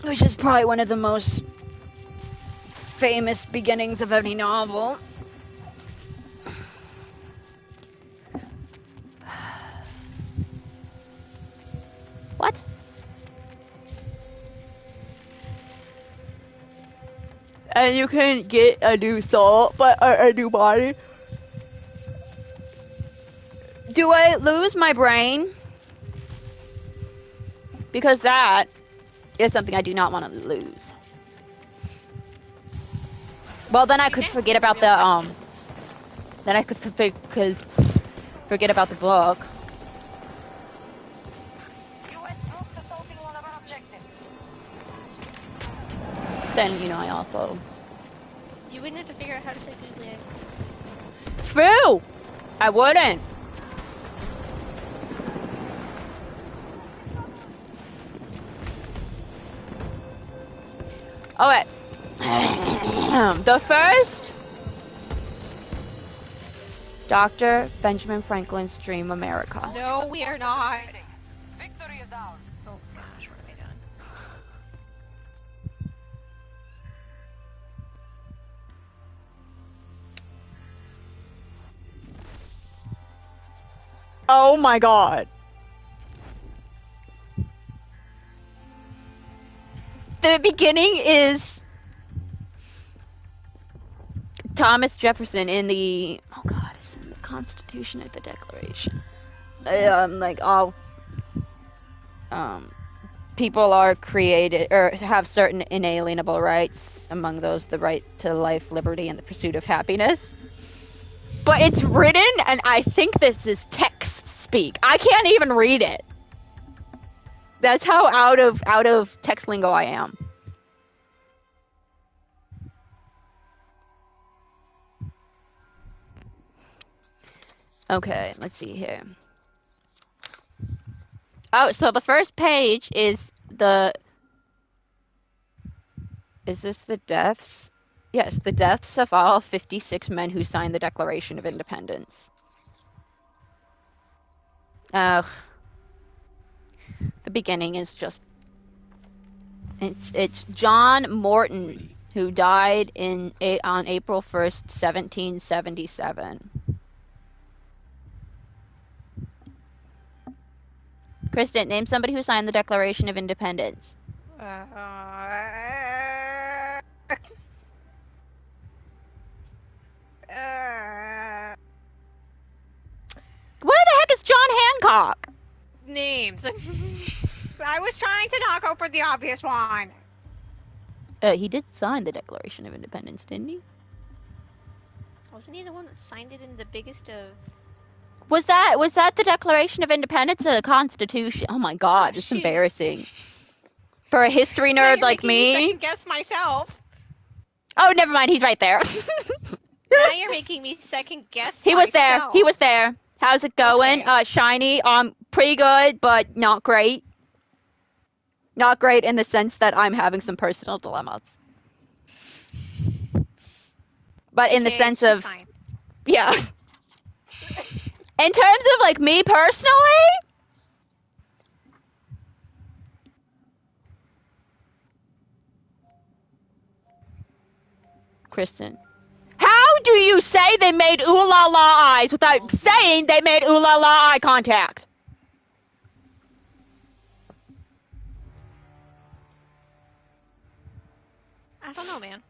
[SPEAKER 1] Which is probably one of the most famous beginnings of any novel. What? And you can get a new soul, but a new body. Do I lose my brain? Because that is something I do not want to lose. Well, then I could forget about the then I could forget about the book.
[SPEAKER 4] U.S. troops assaulting one of our objectives.
[SPEAKER 1] Then, you know, I also...
[SPEAKER 2] You wouldn't have to figure out how to say googly eyes.
[SPEAKER 1] True! I wouldn't. Okay. The first... Dr. Benjamin Franklin's Dream America.
[SPEAKER 2] No, we are not.
[SPEAKER 4] Victory is ours.
[SPEAKER 2] Oh gosh, what have I done?
[SPEAKER 1] Oh my god. The beginning is Thomas Jefferson in the it's in the Constitution or the Declaration. Like all people are created or have certain inalienable rights, among those the right to life, liberty, and the pursuit of happiness. But it's written, and I think this is text speak. I can't even read it. That's how out of text lingo I am. Okay, let's see here. Oh, so the first page is Is this the deaths? Yes, the deaths of all 56 men who signed the Declaration of Independence. The beginning is just... It's John Morton, who died on April 1st, 1777. Kristen, name somebody who signed the Declaration of Independence.
[SPEAKER 2] Where
[SPEAKER 1] the heck is John Hancock?
[SPEAKER 2] Names. I was trying to knock over the obvious one.
[SPEAKER 1] He did sign the Declaration of Independence, didn't he?
[SPEAKER 2] Wasn't he the one that signed it in the biggest of...
[SPEAKER 1] Was that the Declaration of Independence or the Constitution? Oh my god, this is embarrassing. For a history nerd like me.
[SPEAKER 2] I can guess myself.
[SPEAKER 1] Oh, never mind, he's right there.
[SPEAKER 2] Now you're making me second guess
[SPEAKER 1] He was there. He was there. How's it going?
[SPEAKER 2] Okay.
[SPEAKER 1] Shiny. Pretty good, but not great. Not great in the sense that I'm having some personal dilemmas. But in the sense of...
[SPEAKER 2] Fine.
[SPEAKER 1] Yeah. In terms of, like, me personally... Kristen. How do you say they made ooh la la eyes without saying they made ooh la la eye contact?
[SPEAKER 2] I don't know, man.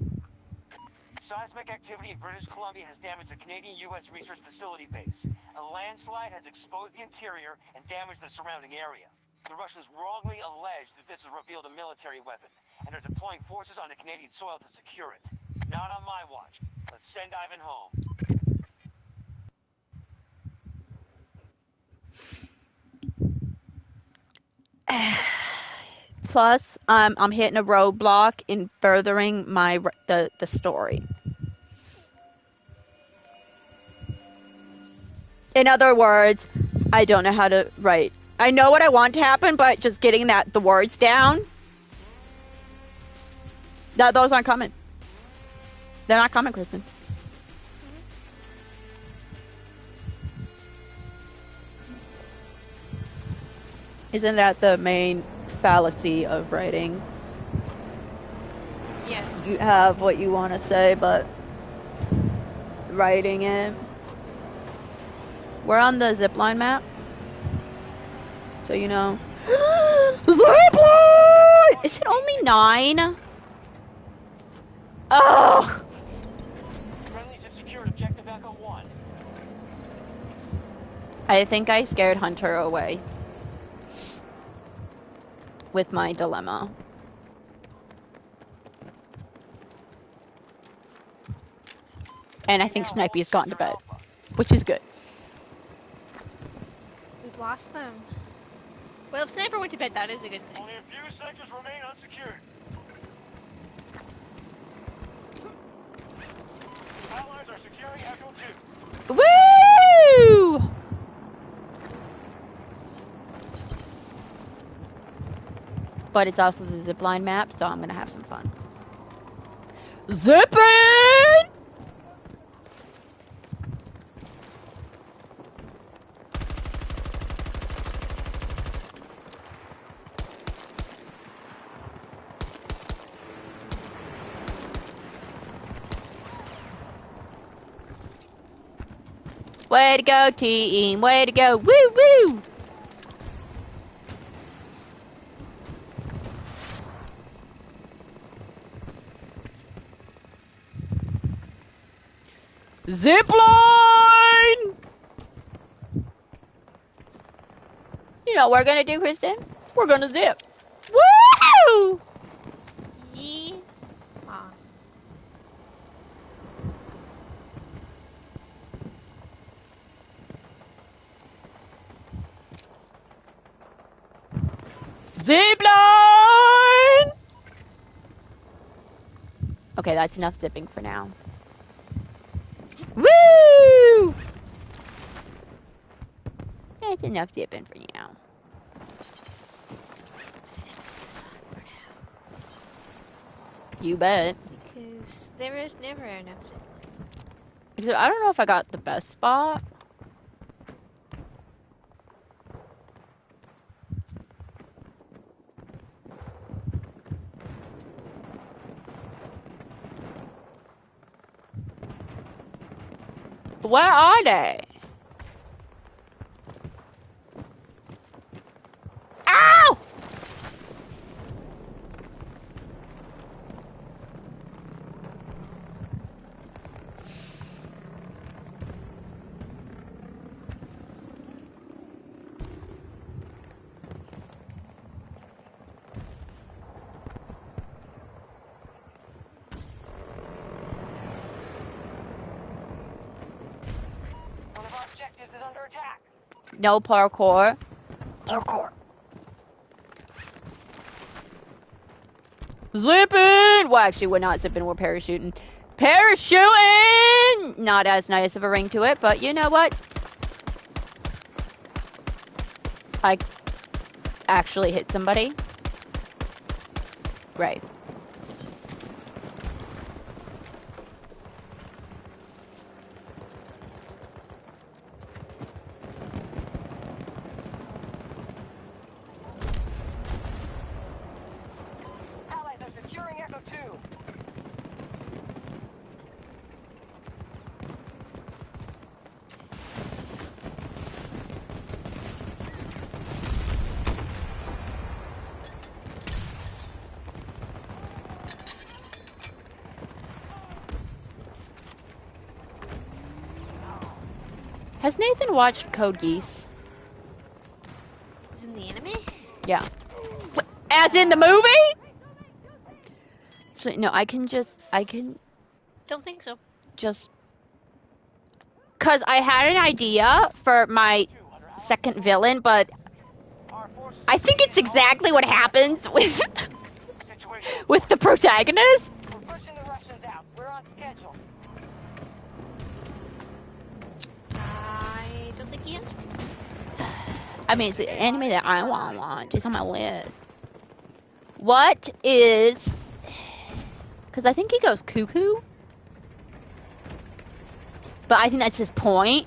[SPEAKER 3] Seismic activity in British Columbia has damaged a Canadian-U.S. research facility base. A landslide has exposed the interior and damaged the surrounding area. The Russians wrongly allege that this has revealed a military weapon and are deploying forces onto Canadian soil to secure it. Not on my watch. Let's send Ivan home.
[SPEAKER 1] Plus, I'm hitting a roadblock in furthering the story. In other words, I don't know how to write. I know what I want to happen, but just getting the words down. Those aren't coming. They're not coming, Kristen. Isn't that the main fallacy of writing?
[SPEAKER 2] Yes.
[SPEAKER 1] You have what you want to say, but writing it. We're on the zipline map, so you know. Zipline! Is it only 9? Oh!
[SPEAKER 3] Friendlies have secured objective Echo 1.
[SPEAKER 1] I think I scared Hunter away with my dilemma. And I think Snipey's gone to bed, which is good.
[SPEAKER 2] We've lost them. Well, if Sniper went to bed, that is a good thing.
[SPEAKER 3] Only a few sectors remain unsecured. Allies are securing Echo 2.
[SPEAKER 1] Woo! But it's also the zipline map, so I'm gonna have some fun. Zippin'! Way to go, team! Way to go! Woo woo! Zip line! You know what we're gonna do, Kristen? We're gonna zip. Woo!
[SPEAKER 2] Yee.
[SPEAKER 1] Zip line! Okay, that's enough zipping for now. Woo! That's enough zipping for now. You bet.
[SPEAKER 2] Because there is never enough zip.
[SPEAKER 1] I don't know if I got the best spot. Where are they? Ow!
[SPEAKER 4] One of our objectives is under attack.
[SPEAKER 1] No parkour.
[SPEAKER 5] Parkour.
[SPEAKER 1] Zipping! Well, actually, we're not zipping, we're parachuting. Parachuting! Not as nice of a ring to it, but you know what? I actually hit somebody. Right.
[SPEAKER 4] Allies are securing Echo 2.
[SPEAKER 1] Has Nathan watched Code Geass?
[SPEAKER 2] Is in the anime?
[SPEAKER 1] Yeah. As in the movie? Actually, no, I can
[SPEAKER 2] Don't think so.
[SPEAKER 1] just... Because I had an idea for my second villain, but I think it's exactly what happens with with the protagonist.
[SPEAKER 4] We're pushing the Russians out. We're on schedule.
[SPEAKER 2] I don't think he is.
[SPEAKER 1] I mean, it's the anime that I want to watch. It's on my list. What is... Because I think he goes cuckoo. But I think that's his point.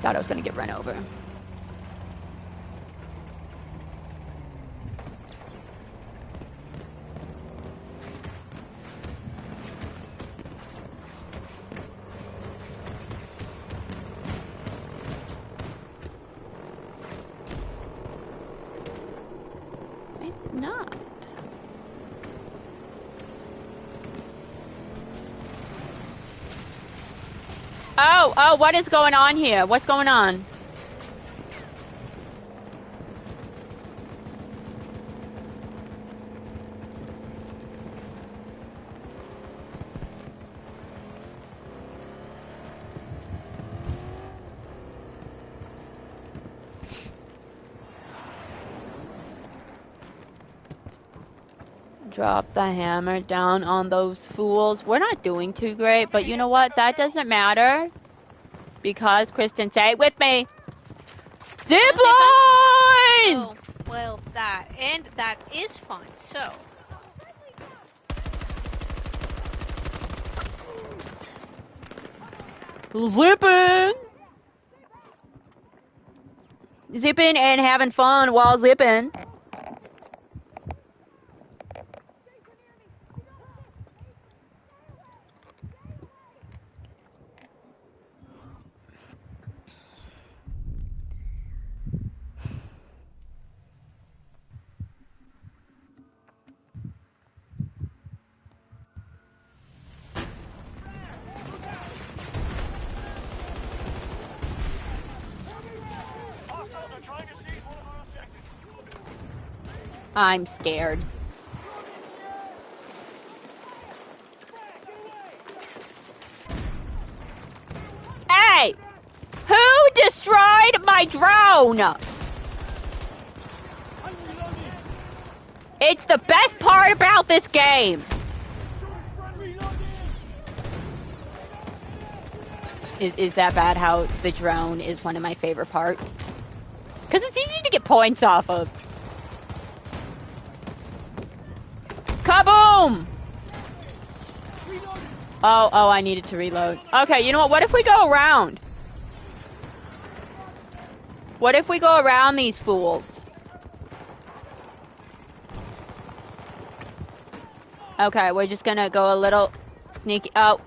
[SPEAKER 1] Thought I was going to get run over. Maybe not. Oh, what is going on here? What's going on? Drop the hammer down on those fools. We're not doing too great, but you know what? That doesn't matter. Because, Kristen, say it with me. Zip line!
[SPEAKER 2] Oh, well, that. And that is fun, so.
[SPEAKER 1] Zipping! Zipping and having fun while zipping. I'm scared. Hey! Who destroyed my drone? It's the best part about this game. Is that bad how the drone is one of my favorite parts? Because it's easy to get points off of. Kaboom! Oh, I needed to reload. Okay, you know what if we go around? What if we go around these fools? Okay, we're just gonna go a little sneaky. Oh,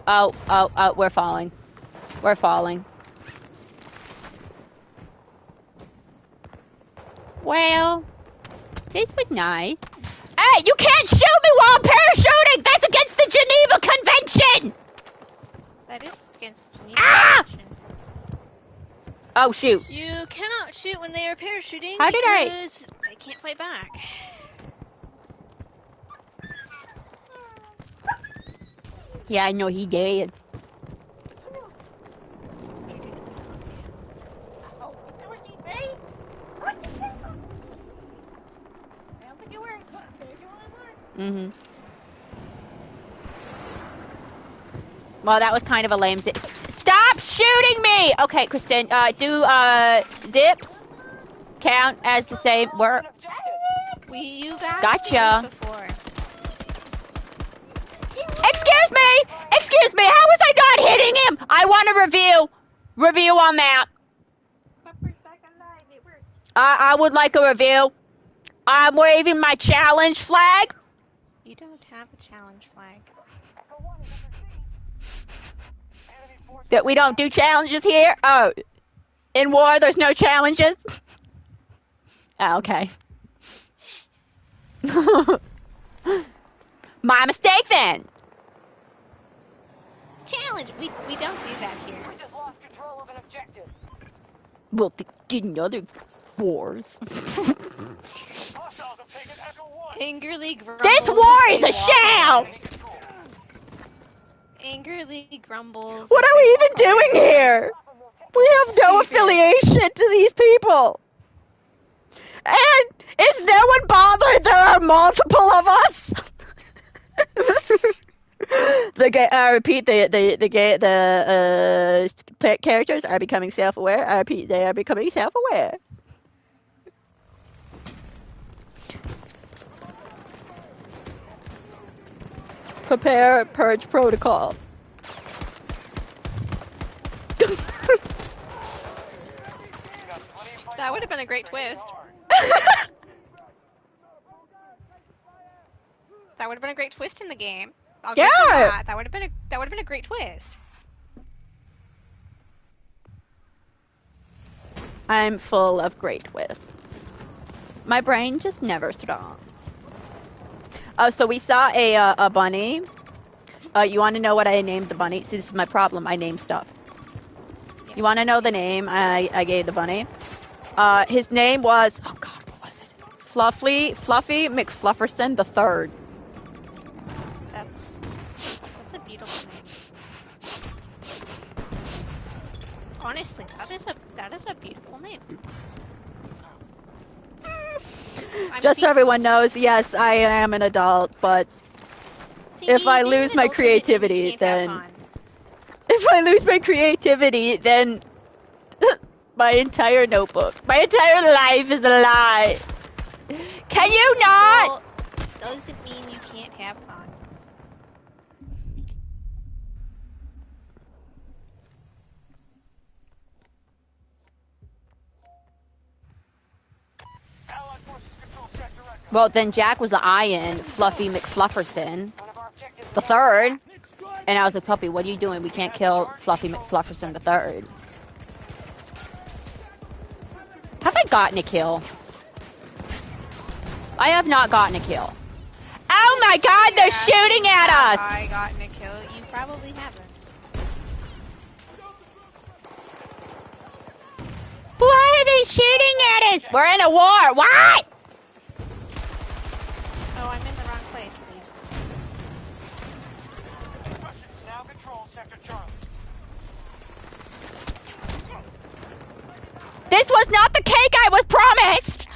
[SPEAKER 1] we're falling. We're falling. Well, this was nice. Hey, you can't shoot me while I'm parachuting! That's against the Geneva Convention!
[SPEAKER 2] That is against the Geneva Convention.
[SPEAKER 1] Oh, shoot.
[SPEAKER 2] You cannot shoot when they are parachuting because they can't fight back.
[SPEAKER 1] Yeah, I know he did. Mm-hmm. Well, that was kind of a lame zip. Stop shooting me! Okay, Kristen, do, zips count as the same word?
[SPEAKER 2] You've asked
[SPEAKER 1] Gotcha.
[SPEAKER 2] this before.
[SPEAKER 1] Excuse me, how was I not hitting him? I want a review on that. I would like a review. I'm waving my challenge flag.
[SPEAKER 2] You don't have a challenge flag.
[SPEAKER 1] That we don't do challenges here? Oh, in war there's no challenges? Oh, okay. My mistake then.
[SPEAKER 2] Challenge! We don't do that here.
[SPEAKER 4] We just lost control of an objective.
[SPEAKER 1] We'll begin other wars.
[SPEAKER 2] Angrily grumbles.
[SPEAKER 1] This war is a sham!
[SPEAKER 2] Angrily grumbles.
[SPEAKER 1] What are we even doing here? We have no affiliation to these people. And is no one bothered there are multiple of us? The characters are becoming self-aware. I repeat, they are becoming self-aware. Prepare purge protocol.
[SPEAKER 2] That would have been a great twist. That would have been a great twist in the game.
[SPEAKER 1] Yeah.
[SPEAKER 2] That would have been a great twist.
[SPEAKER 1] I'm full of great twists. My brain just never stops. Oh, so we saw a bunny. You want to know what I named the bunny? See, this is my problem. I name stuff. You want to know the name I gave the bunny? His name was, oh God, what was it? Fluffy McFlufferson the Third.
[SPEAKER 2] That's a beautiful name. Honestly, that is a beautiful name.
[SPEAKER 1] Just so everyone knows, yes, I am an adult, but
[SPEAKER 2] See,
[SPEAKER 1] if I lose my creativity, then my entire notebook, my entire life is a lie. Can you not?
[SPEAKER 2] Well, doesn't mean you can't have fun.
[SPEAKER 1] Well, then Jack was the Ian, Fluffy McFlufferson the Third, and I was like, puppy, what are you doing? We can't kill Fluffy McFlufferson the Third. Have I gotten a kill? I have not gotten a kill. Oh my God, they're shooting at us!
[SPEAKER 2] I gotten a kill. You probably haven't.
[SPEAKER 1] Why are they shooting at us? We're in a war. What?
[SPEAKER 3] Charlie.
[SPEAKER 1] This was not the cake I was promised!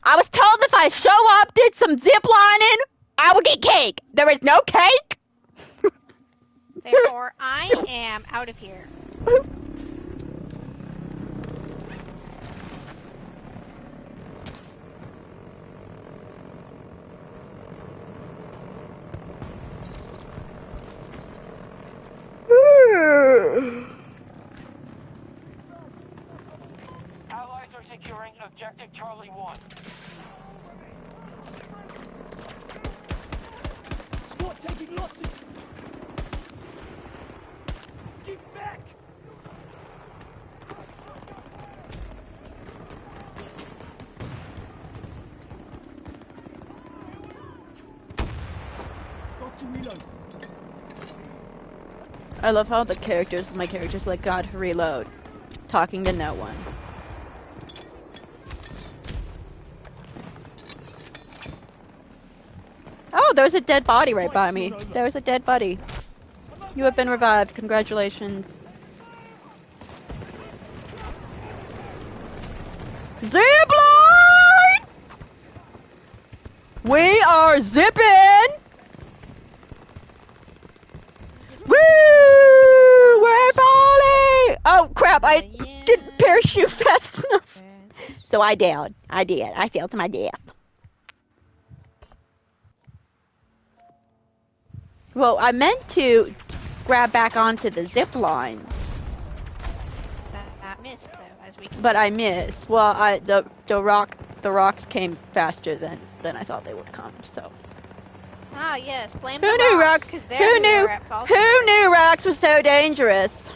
[SPEAKER 1] I was told if I show up, did some zip lining, I would get cake. There is no cake.
[SPEAKER 2] Therefore, I am out of here.
[SPEAKER 3] Allies are securing objective Charlie 1.
[SPEAKER 5] Squad taking losses. Get back! Got to reload.
[SPEAKER 1] I love how my characters like, God, reload. Talking to no one. Oh, there's a dead body right by me. There's a dead body. You have been revived. Congratulations. Zipline! We are zipping! Woo! We're falling! Oh crap, I didn't parachute fast enough. So I did. I fell to my death. Well, I meant to grab back onto the zip line.
[SPEAKER 2] That missed, though, as we can
[SPEAKER 1] But I missed. Well, the rocks came faster than I thought they would come, so.
[SPEAKER 2] Ah, yes, blame
[SPEAKER 1] Who
[SPEAKER 2] the
[SPEAKER 1] knew
[SPEAKER 2] rocks,
[SPEAKER 1] rocks?
[SPEAKER 2] 'cause they're at fault.
[SPEAKER 1] Who knew rocks was so dangerous?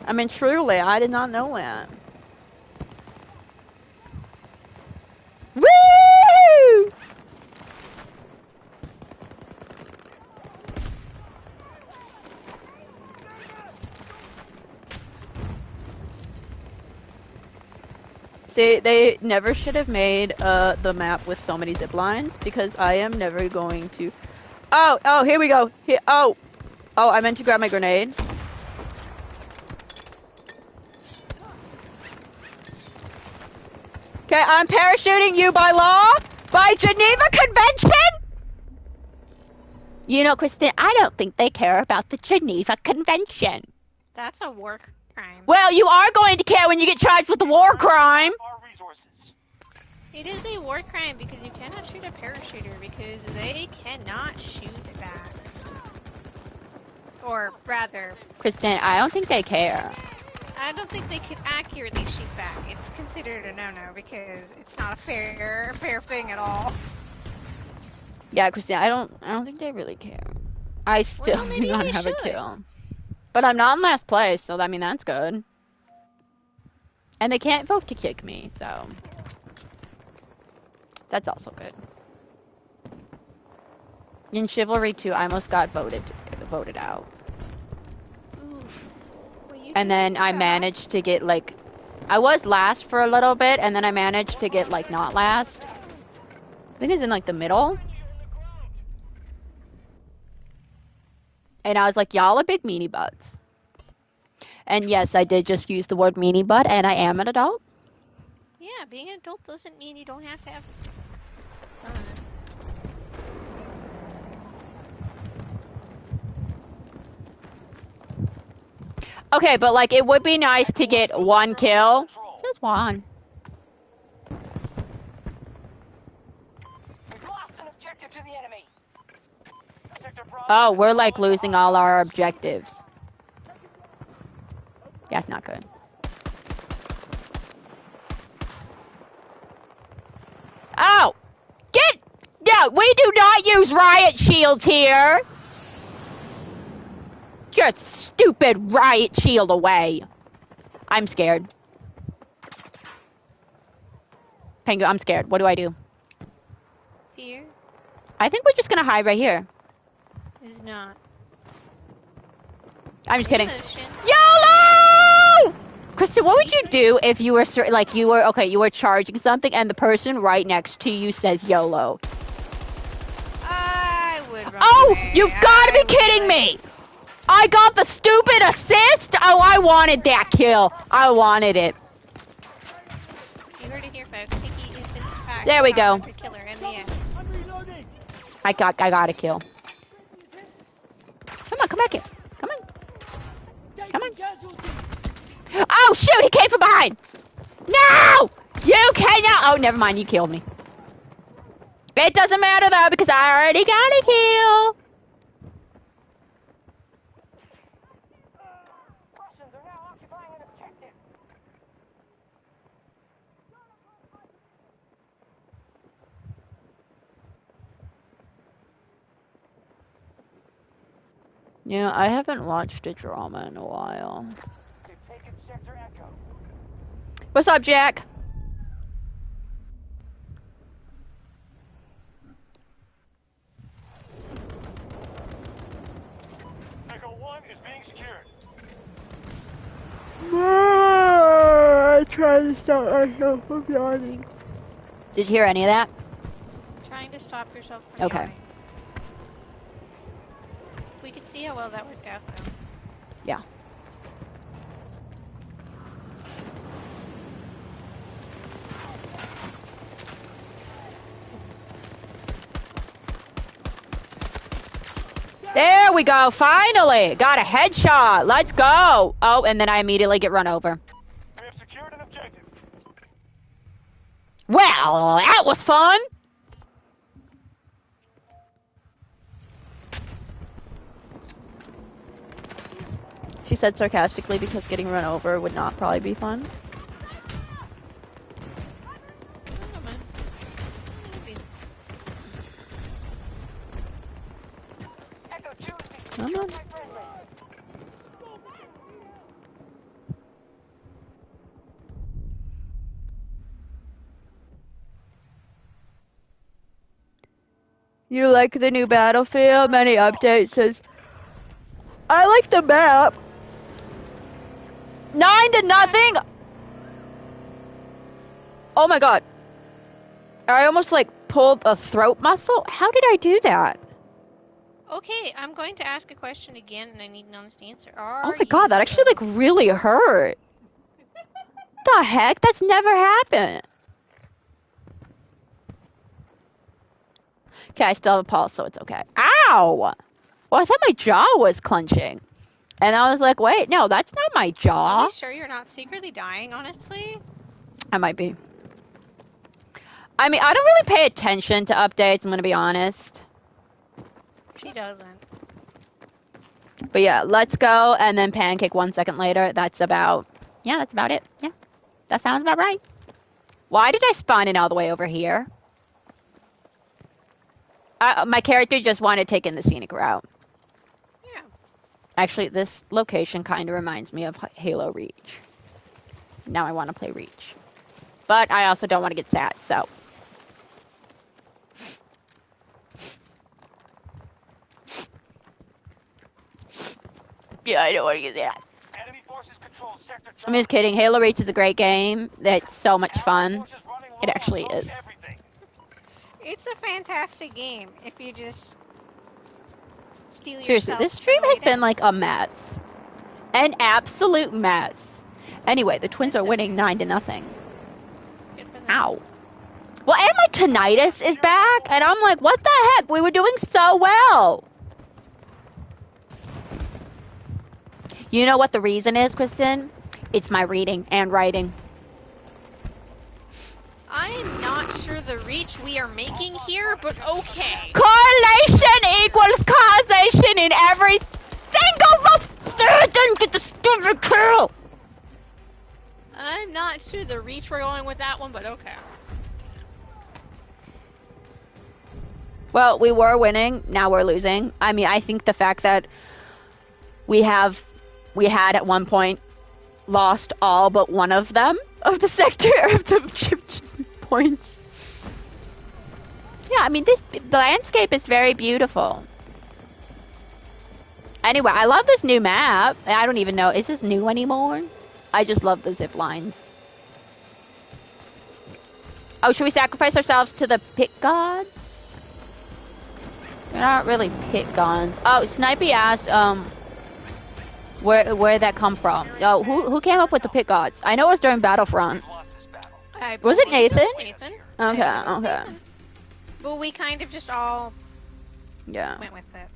[SPEAKER 1] I mean, truly, I did not know that. Woo! See, they never should have made the map with so many zip lines, because I am never going to... Oh, here we go. Oh, I meant to grab my grenade. Okay, I'm parachuting you by law, by Geneva Convention. You know, Kristen, I don't think they care about the Geneva Convention.
[SPEAKER 2] That's a war crime.
[SPEAKER 1] Well, you are going to care when you get charged with a war crime.
[SPEAKER 3] Our resources.
[SPEAKER 2] It is a war crime because you cannot shoot a parachuter because they cannot shoot back. Or rather,
[SPEAKER 1] Kristen, I don't think they care.
[SPEAKER 2] I don't think they can accurately shoot back. It's considered a no-no because it's not a fair thing at all.
[SPEAKER 1] Yeah, Kristen, I don't think they really care. I still
[SPEAKER 2] Well,
[SPEAKER 1] do
[SPEAKER 2] maybe
[SPEAKER 1] not
[SPEAKER 2] they
[SPEAKER 1] have a
[SPEAKER 2] should.
[SPEAKER 1] kill. But I'm not in last place, so I mean that's good. And they can't vote to kick me, so that's also good. In Chivalry 2, I almost got voted out.
[SPEAKER 2] Oof. Well, you
[SPEAKER 1] And then I
[SPEAKER 2] yeah.
[SPEAKER 1] managed to get like I was last for a little bit, and then I managed to get like not last. I think it's in like the middle. And I was like, y'all are big meanie butts. And yes, I did just use the word meanie butt, and I am an adult.
[SPEAKER 2] Yeah, being an adult doesn't mean you don't have to have.
[SPEAKER 1] Okay, but like it would be nice to get one kill. Just one.
[SPEAKER 4] We've lost an objective to the enemy.
[SPEAKER 1] Oh, we're like losing all our objectives. Yeah, it's not good. Oh! Yeah, we do not use riot shields here! Your stupid riot shield away. I'm scared. Penguin, I'm scared. What do I do?
[SPEAKER 2] Fear
[SPEAKER 1] I think we're just gonna hide right here.
[SPEAKER 2] is not.
[SPEAKER 1] I'm just kidding.
[SPEAKER 2] Emotion.
[SPEAKER 1] YOLO! Kristen, what would you do if you were you were charging something and the person right next to you says YOLO?
[SPEAKER 2] I would
[SPEAKER 1] Oh, you've got to be kidding me! I got the stupid assist? Oh, I wanted that kill. I wanted it.
[SPEAKER 2] You heard it here, folks. Tiki is in fact
[SPEAKER 1] There we go.
[SPEAKER 2] the killer in the end.
[SPEAKER 5] I'm reloading.
[SPEAKER 1] I got a kill. Come on, come back here. Come on. Come on. Oh, shoot, he came from behind. No! You cannot. Oh, never mind, you killed me. It doesn't matter, though, because I already got a kill.
[SPEAKER 4] Russians are now occupying an objective.
[SPEAKER 1] Yeah, I haven't watched a drama in a while.
[SPEAKER 3] They've taken Sector Echo.
[SPEAKER 1] What's up, Jack?
[SPEAKER 3] Echo 1 is being secured.
[SPEAKER 1] I tried to stop myself from yawning. Did you hear any of that?
[SPEAKER 2] Trying to stop yourself from
[SPEAKER 1] Okay.
[SPEAKER 2] yawning. We could see how well that worked out, though.
[SPEAKER 1] Yeah. There we go, finally! Got a headshot, let's go! Oh, and then I immediately get run over.
[SPEAKER 3] We have secured an objective.
[SPEAKER 1] Well, that was fun! She said sarcastically because getting run over would not probably be fun.
[SPEAKER 2] I don't mind. Maybe.
[SPEAKER 4] Echo 2 is being
[SPEAKER 1] Come
[SPEAKER 4] secured
[SPEAKER 1] on.
[SPEAKER 4] by friendlies.
[SPEAKER 1] You like the new Battlefield? Many updates says, I like the map. 9-0. Oh my god. I almost like pulled a throat muscle. How did I do that?
[SPEAKER 2] Okay, I'm going to ask a question again, and I need an honest answer.
[SPEAKER 1] Oh my god, that actually like really hurt. The heck? That's never happened. Okay, I still have a pulse, so it's okay. Ow! Well, I thought my jaw was clenching. And I was like, wait, no, that's not my
[SPEAKER 2] Are
[SPEAKER 1] jaw.
[SPEAKER 2] you sure you're not secretly dying, honestly?
[SPEAKER 1] I might be. I mean, I don't really pay attention to updates, I'm gonna be honest.
[SPEAKER 2] She doesn't.
[SPEAKER 1] But yeah, let's go, and then pancake 1 second later. That's about it. Yeah, that sounds about right. Why did I spawn in all the way over here? My character just wanted to take in the scenic route.
[SPEAKER 2] Yeah.
[SPEAKER 1] Actually, this location kind of reminds me of Halo Reach. Now I want to play Reach. But I also don't want to get sad, so. Yeah, I don't want to get that.
[SPEAKER 3] Enemy forces control Sector
[SPEAKER 1] I'm just kidding. Halo Reach is a great game. It's so much fun. It actually is.
[SPEAKER 2] It's a fantastic game if you just steal
[SPEAKER 1] Seriously,
[SPEAKER 2] yourself
[SPEAKER 1] this
[SPEAKER 2] to
[SPEAKER 1] stream
[SPEAKER 2] the
[SPEAKER 1] has
[SPEAKER 2] right
[SPEAKER 1] been like
[SPEAKER 2] ends.
[SPEAKER 1] a mess. An absolute mess. Anyway, the Twins are winning 9-0.
[SPEAKER 2] Good for them.
[SPEAKER 1] Ow. Well, and my tinnitus is back, and I'm like, what the heck? We were doing so well. You know what the reason is, Kristen? It's my reading and writing.
[SPEAKER 2] I'm not sure the reach we are making here, but okay.
[SPEAKER 1] Correlation equals causation in every single didn't get the stupid kill.
[SPEAKER 2] I'm not sure the reach we're going with that one, but okay.
[SPEAKER 1] Well, we were winning, now we're losing. I mean, I think the fact that we had at one point lost all but one of them, of the sector, of the points. Yeah, I mean, the landscape is very beautiful. Anyway, I love this new map. I don't even know, is this new anymore? I just love the zip lines. Oh, should we sacrifice ourselves to the pit god? They're not really pit guns. Oh, Snipey asked, where that come from? Oh, who came up with the pit guns? I know it was during Battlefront. Was it Nathan?
[SPEAKER 2] Nathan.
[SPEAKER 1] Okay,
[SPEAKER 2] I think it was
[SPEAKER 1] okay.
[SPEAKER 2] Nathan. Well, we kind of just all
[SPEAKER 1] Yeah.
[SPEAKER 2] went with it.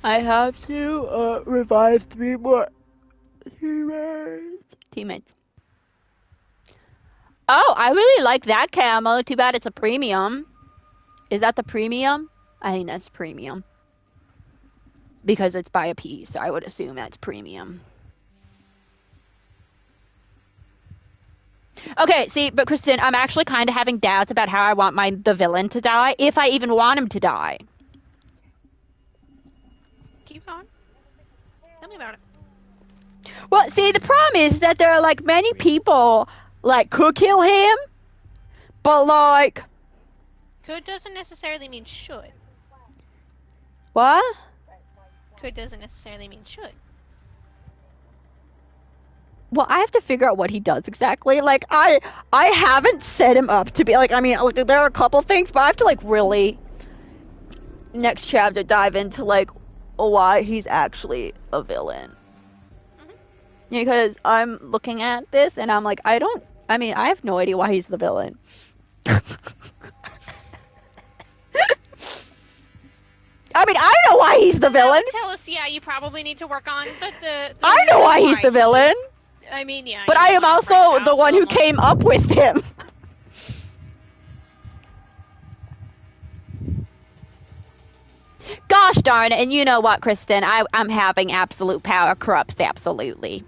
[SPEAKER 1] I have to revive 3 more teammates. Oh, I really like that camo. Too bad it's a premium. Is that the premium? I think that's premium. Because it's by a piece, so I would assume that's premium. Okay, see, but Kristen, I'm actually kind of having doubts about how I want the villain to die, if I even want him to die.
[SPEAKER 2] Keep on. Tell me about it.
[SPEAKER 1] Well, see, the problem is that there are, like, many people, like, could kill him, but, like...
[SPEAKER 2] Could doesn't necessarily mean should.
[SPEAKER 1] What?
[SPEAKER 2] Could doesn't necessarily mean should.
[SPEAKER 1] Well, I have to figure out what he does exactly. Like, I haven't set him up to be, like, I mean, like, there are a couple things, but I have to, like, really, next chapter, dive into, like, why he's actually a villain. Because I'm looking at this, and I'm like, I have no idea why he's the villain. I mean, I know why he's the villain.
[SPEAKER 2] Tell us, yeah, you probably need to work on the
[SPEAKER 1] I know why he's the villain.
[SPEAKER 2] I mean, yeah.
[SPEAKER 1] But I am also the one who came up with him. Gosh darn it, and you know what, Kristen? I'm having absolute power corrupts absolutely.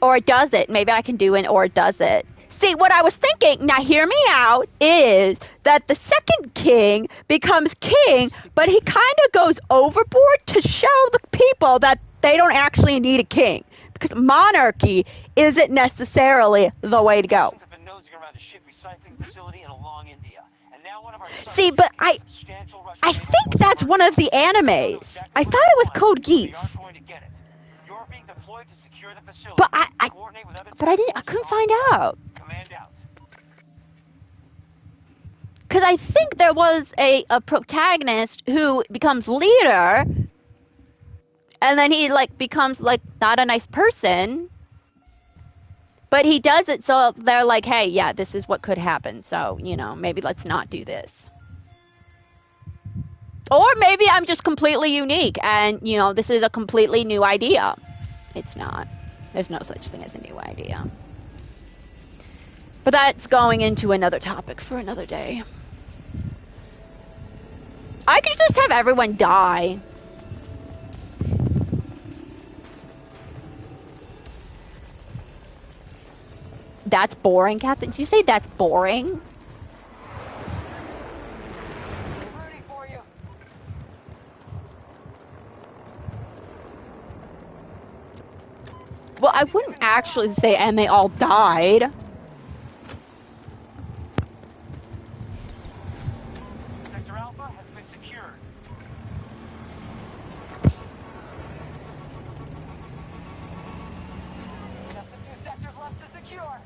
[SPEAKER 1] Or does it? Maybe I can do an or does it. See, what I was thinking, now hear me out, is that the second king becomes king, but he kind of goes overboard to show the people that they don't actually need a king. Because monarchy isn't necessarily the way to go. See, but I think that's one of the animes. I thought it was Code Geass. But I couldn't find out. Because I think there was a protagonist who becomes leader, and then he, like, becomes, like, not a nice person. But he does it so they're like, hey, yeah, this is what could happen. So, you know, maybe let's not do this. Or maybe I'm just completely unique and, you know, this is a completely new idea. It's not. There's no such thing as a new idea. But that's going into another topic for another day. I could just have everyone die. That's boring, Captain. Did you say that's boring?
[SPEAKER 4] Ready for you.
[SPEAKER 1] Well, I wouldn't actually say and they all died.
[SPEAKER 3] Sector Alpha has been secured.
[SPEAKER 4] Just a few sectors left to secure.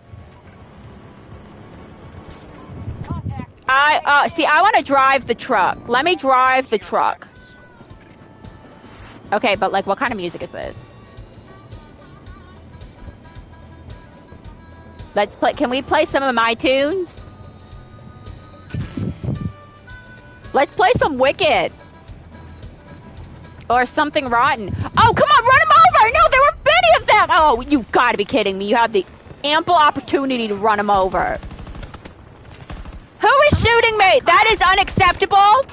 [SPEAKER 4] Contact.
[SPEAKER 1] See, I want to drive the truck. Let me drive the truck. Okay, but, like, what kind of music is this? Let's play. Can we play some of my tunes? Let's play some Wicked. Or something rotten. Oh, come on, run them over! No, there were many of them! Oh, you gotta be kidding me. You have the ample opportunity to run them over. Who is shooting me? That is unacceptable!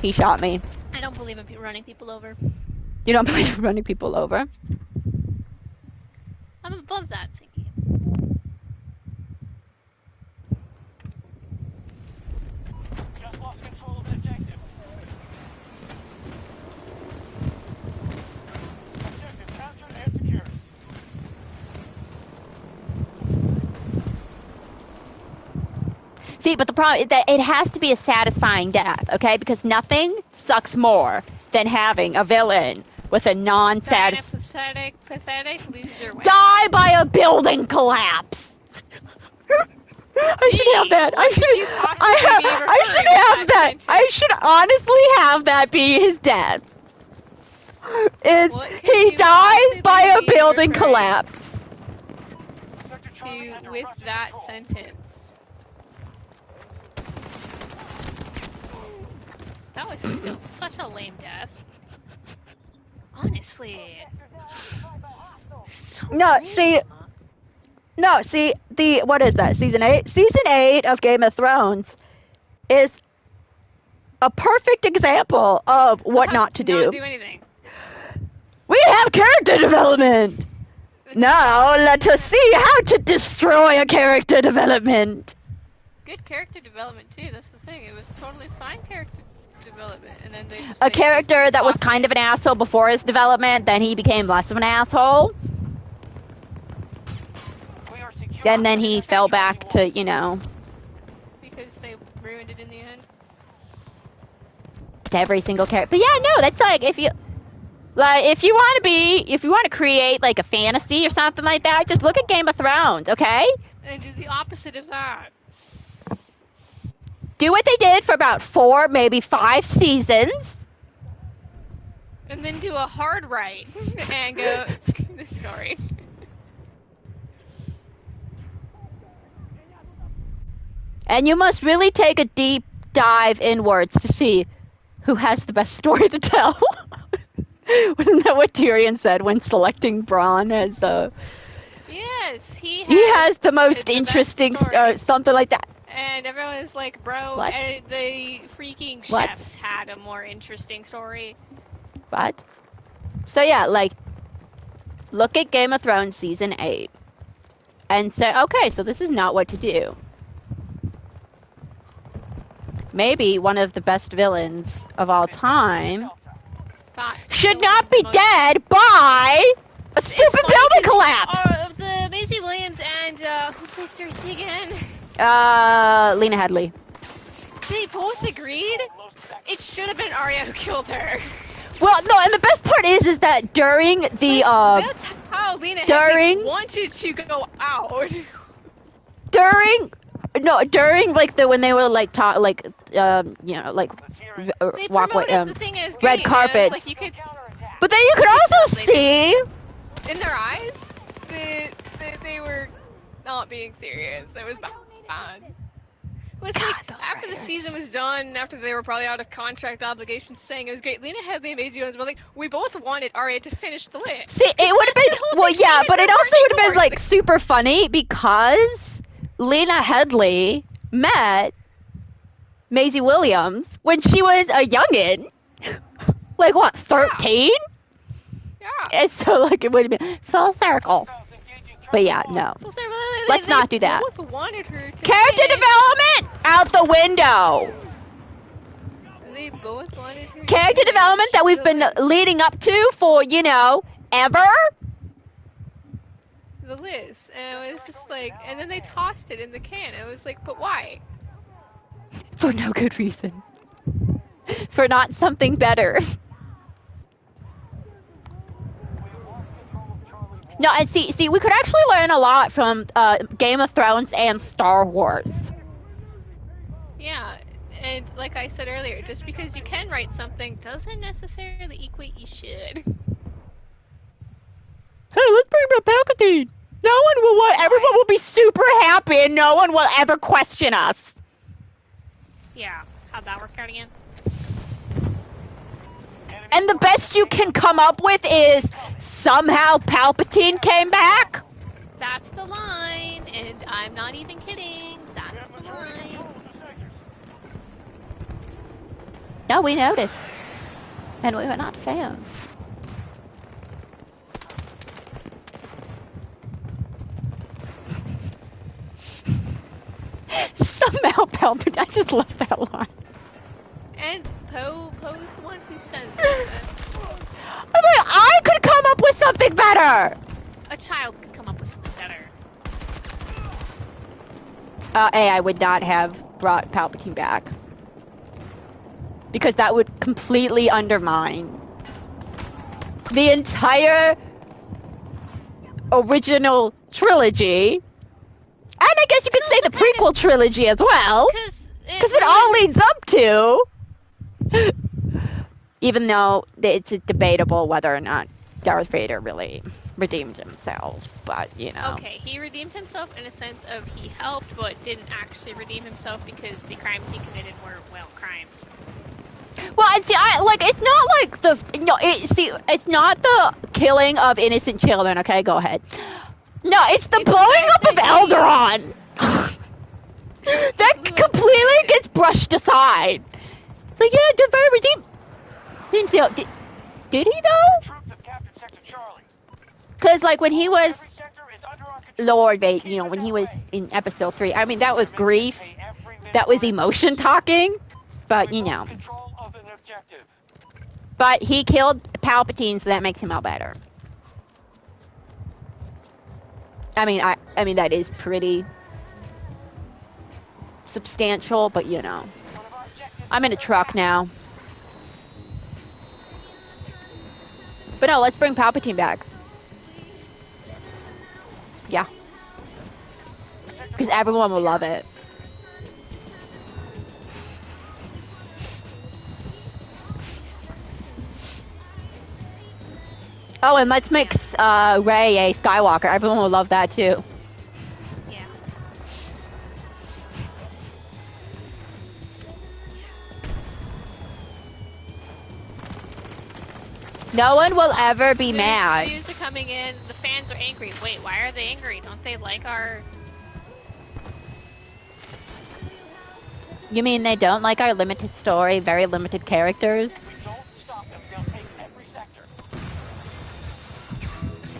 [SPEAKER 1] He shot me.
[SPEAKER 2] I don't believe in running people over.
[SPEAKER 1] You don't believe in running people over?
[SPEAKER 2] I'm above that, Cynthia.
[SPEAKER 3] Just lost control of the objective. Objective captured and secured.
[SPEAKER 1] See, but the problem is that it has to be a satisfying death, okay? Because nothing sucks more than having a villain with a non-satisfying...
[SPEAKER 2] Pathetic loser win.
[SPEAKER 1] Die by a building collapse! I should have that. I should have that. I should honestly have that be his death. He dies by a building collapse.
[SPEAKER 2] With that sentence. That was still such a lame death. Honestly. So
[SPEAKER 1] No,
[SPEAKER 2] lame.
[SPEAKER 1] see, what is that, season 8? Season 8 of Game of Thrones is a perfect example of what not to do.
[SPEAKER 2] Not do anything.
[SPEAKER 1] We have character development! Now, let us see how to destroy a character development!
[SPEAKER 2] Good character development, too, that's the thing. It was totally fine character development, and then they just
[SPEAKER 1] A character that was kind of an asshole before his development, then he became less of an asshole. And then he fell back to, you know...
[SPEAKER 2] Because they ruined it in the end.
[SPEAKER 1] To every single character. But yeah, no, that's like, if you want to create like a fantasy or something like that, just look at Game of Thrones, okay?
[SPEAKER 2] And do the opposite of that.
[SPEAKER 1] Do what they did for about 4, maybe 5 seasons.
[SPEAKER 2] And then do a hard right and go, the story.
[SPEAKER 1] And you must really take a deep dive inwards to see who has the best story to tell. Wasn't that what Tyrion said when selecting Bronn as the...
[SPEAKER 2] Yes, he
[SPEAKER 1] has the most interesting, something like that.
[SPEAKER 2] And everyone was like, bro,
[SPEAKER 1] What?
[SPEAKER 2] The freaking
[SPEAKER 1] What?
[SPEAKER 2] chefs had a more interesting story.
[SPEAKER 1] What? So yeah, like, look at Game of Thrones season 8 and say, okay, so this is not what to do. Maybe one of the best villains of all time should not be dead by a stupid building collapse!
[SPEAKER 2] The Maisie Williams and, who played Cersei again?
[SPEAKER 1] Lena Headey.
[SPEAKER 2] They both agreed it should have been Arya who killed her.
[SPEAKER 1] Well, no, and the best part is that during the,
[SPEAKER 2] That's how Lena Headey wanted to go out.
[SPEAKER 1] During, like, when they were, like, you know, like,
[SPEAKER 2] They
[SPEAKER 1] walk away,
[SPEAKER 2] promoted the thing as
[SPEAKER 1] red
[SPEAKER 2] great,
[SPEAKER 1] carpets.
[SPEAKER 2] Like, you could,
[SPEAKER 1] But then you could also see...
[SPEAKER 2] in their eyes, they were not being serious. That was bad. It was like, after the season was done, after they were probably out of contract obligations, saying it was great, Lena Headey and Maisie Williams were like, we both wanted Arya to finish the list.
[SPEAKER 1] See, it would have been... Well, yeah, but it also would have been, like, super funny because Lena Headey met Maisie Williams when she was a youngin'. Like, what, 13?
[SPEAKER 2] Yeah.
[SPEAKER 1] And so, like, it would have been full circle. But yeah, no. Let's not do that.
[SPEAKER 2] Both wanted her to
[SPEAKER 1] Character
[SPEAKER 2] finish.
[SPEAKER 1] development out the window.
[SPEAKER 2] They both wanted her
[SPEAKER 1] Character
[SPEAKER 2] to
[SPEAKER 1] development that we've
[SPEAKER 2] finish
[SPEAKER 1] been leading up to for, you know, ever.
[SPEAKER 2] the list, and it was just like, and then they tossed it in the can. It was like, but why?
[SPEAKER 1] For no good reason. For not something better. No, and see, we could actually learn a lot from Game of Thrones and Star Wars.
[SPEAKER 2] Yeah, and like I said earlier, just because you can write something doesn't necessarily equate you should.
[SPEAKER 1] Hey, let's bring back Palpatine. Everyone will be super happy and no one will ever question us.
[SPEAKER 2] Yeah, how'd that work out again?
[SPEAKER 1] And the best you can come up with is somehow Palpatine came back?
[SPEAKER 2] That's the line, and I'm not even kidding. That's the line.
[SPEAKER 1] No, we noticed. And we were not fans. Palpatine. I just love that line.
[SPEAKER 2] And Poe's the one who says this.
[SPEAKER 1] I'm like, I could come up with something better.
[SPEAKER 2] A child could come up with something better.
[SPEAKER 1] I would not have brought Palpatine back. Because that would completely undermine the entire original trilogy. And I guess you could say the prequel trilogy as well.
[SPEAKER 2] Because
[SPEAKER 1] it all leads up to... Even though it's debatable whether or not Darth Vader really redeemed himself, but, you know.
[SPEAKER 2] Okay, he redeemed himself in a sense of he helped, but didn't actually redeem himself because the crimes he committed were, well, crimes.
[SPEAKER 1] Well, and see, it's not like it's not the killing of innocent children, okay? Go ahead. No, it's the blowing up of Alderaan! That completely gets brushed aside. It's like, yeah, Darth Vader redeemed... Did he, though? Because, like, when he was Lord Vader, you know, when he was in Episode 3, I mean, that was grief. That was emotion talking. But, you know. But he killed Palpatine, so that makes him all better. I mean, that is pretty substantial, but, you know. I'm in a truck now. But no, let's bring Palpatine back. Yeah. Because everyone will love it. Oh, and let's make Rey a Skywalker. Everyone will love that too.
[SPEAKER 2] Yeah.
[SPEAKER 1] No one will ever be mad.
[SPEAKER 2] News are coming in. The fans are angry. Wait, why are they angry? Don't they like our...
[SPEAKER 1] You mean they don't like our limited story, very limited characters?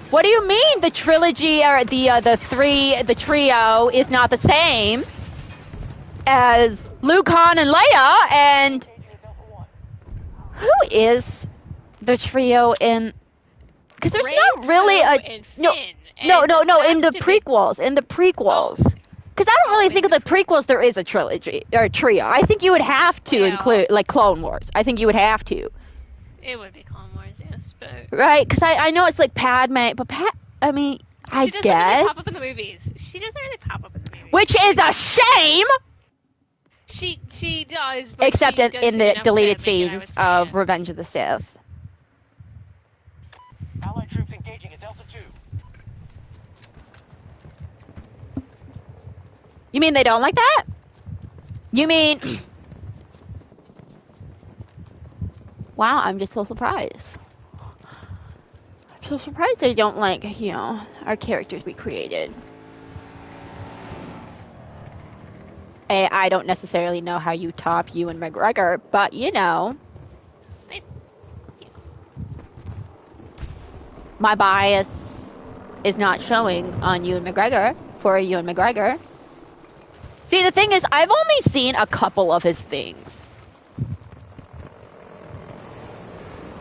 [SPEAKER 1] What do you mean the trilogy or the trio is not the same as Luke, Han, and Leia? And who is the trio in? Because there's not really a no in the prequels. In the prequels, because I don't really think of the prequels there is a trilogy or a trio. I think you would have to include like Clone Wars. I think you would have to.
[SPEAKER 2] It would be Clone Wars, yes, but
[SPEAKER 1] right, because I know it's like Padme, but I mean, I guess
[SPEAKER 2] she doesn't really pop up in the movies. She doesn't really pop up in the movies,
[SPEAKER 1] which is a shame.
[SPEAKER 2] She does, but
[SPEAKER 1] except
[SPEAKER 2] she does
[SPEAKER 1] in the deleted
[SPEAKER 2] Padme,
[SPEAKER 1] scenes of Revenge of the Sith.
[SPEAKER 3] Allied troops engaging at Delta 2.
[SPEAKER 1] You mean they don't like that? You mean... Wow, I'm just so surprised. I'm so surprised they don't like, you know, our characters we created. I don't necessarily know how you top Ewan McGregor, but, you know... My bias is not showing on Ewan McGregor for Ewan McGregor. See, the thing is, I've only seen a couple of his things.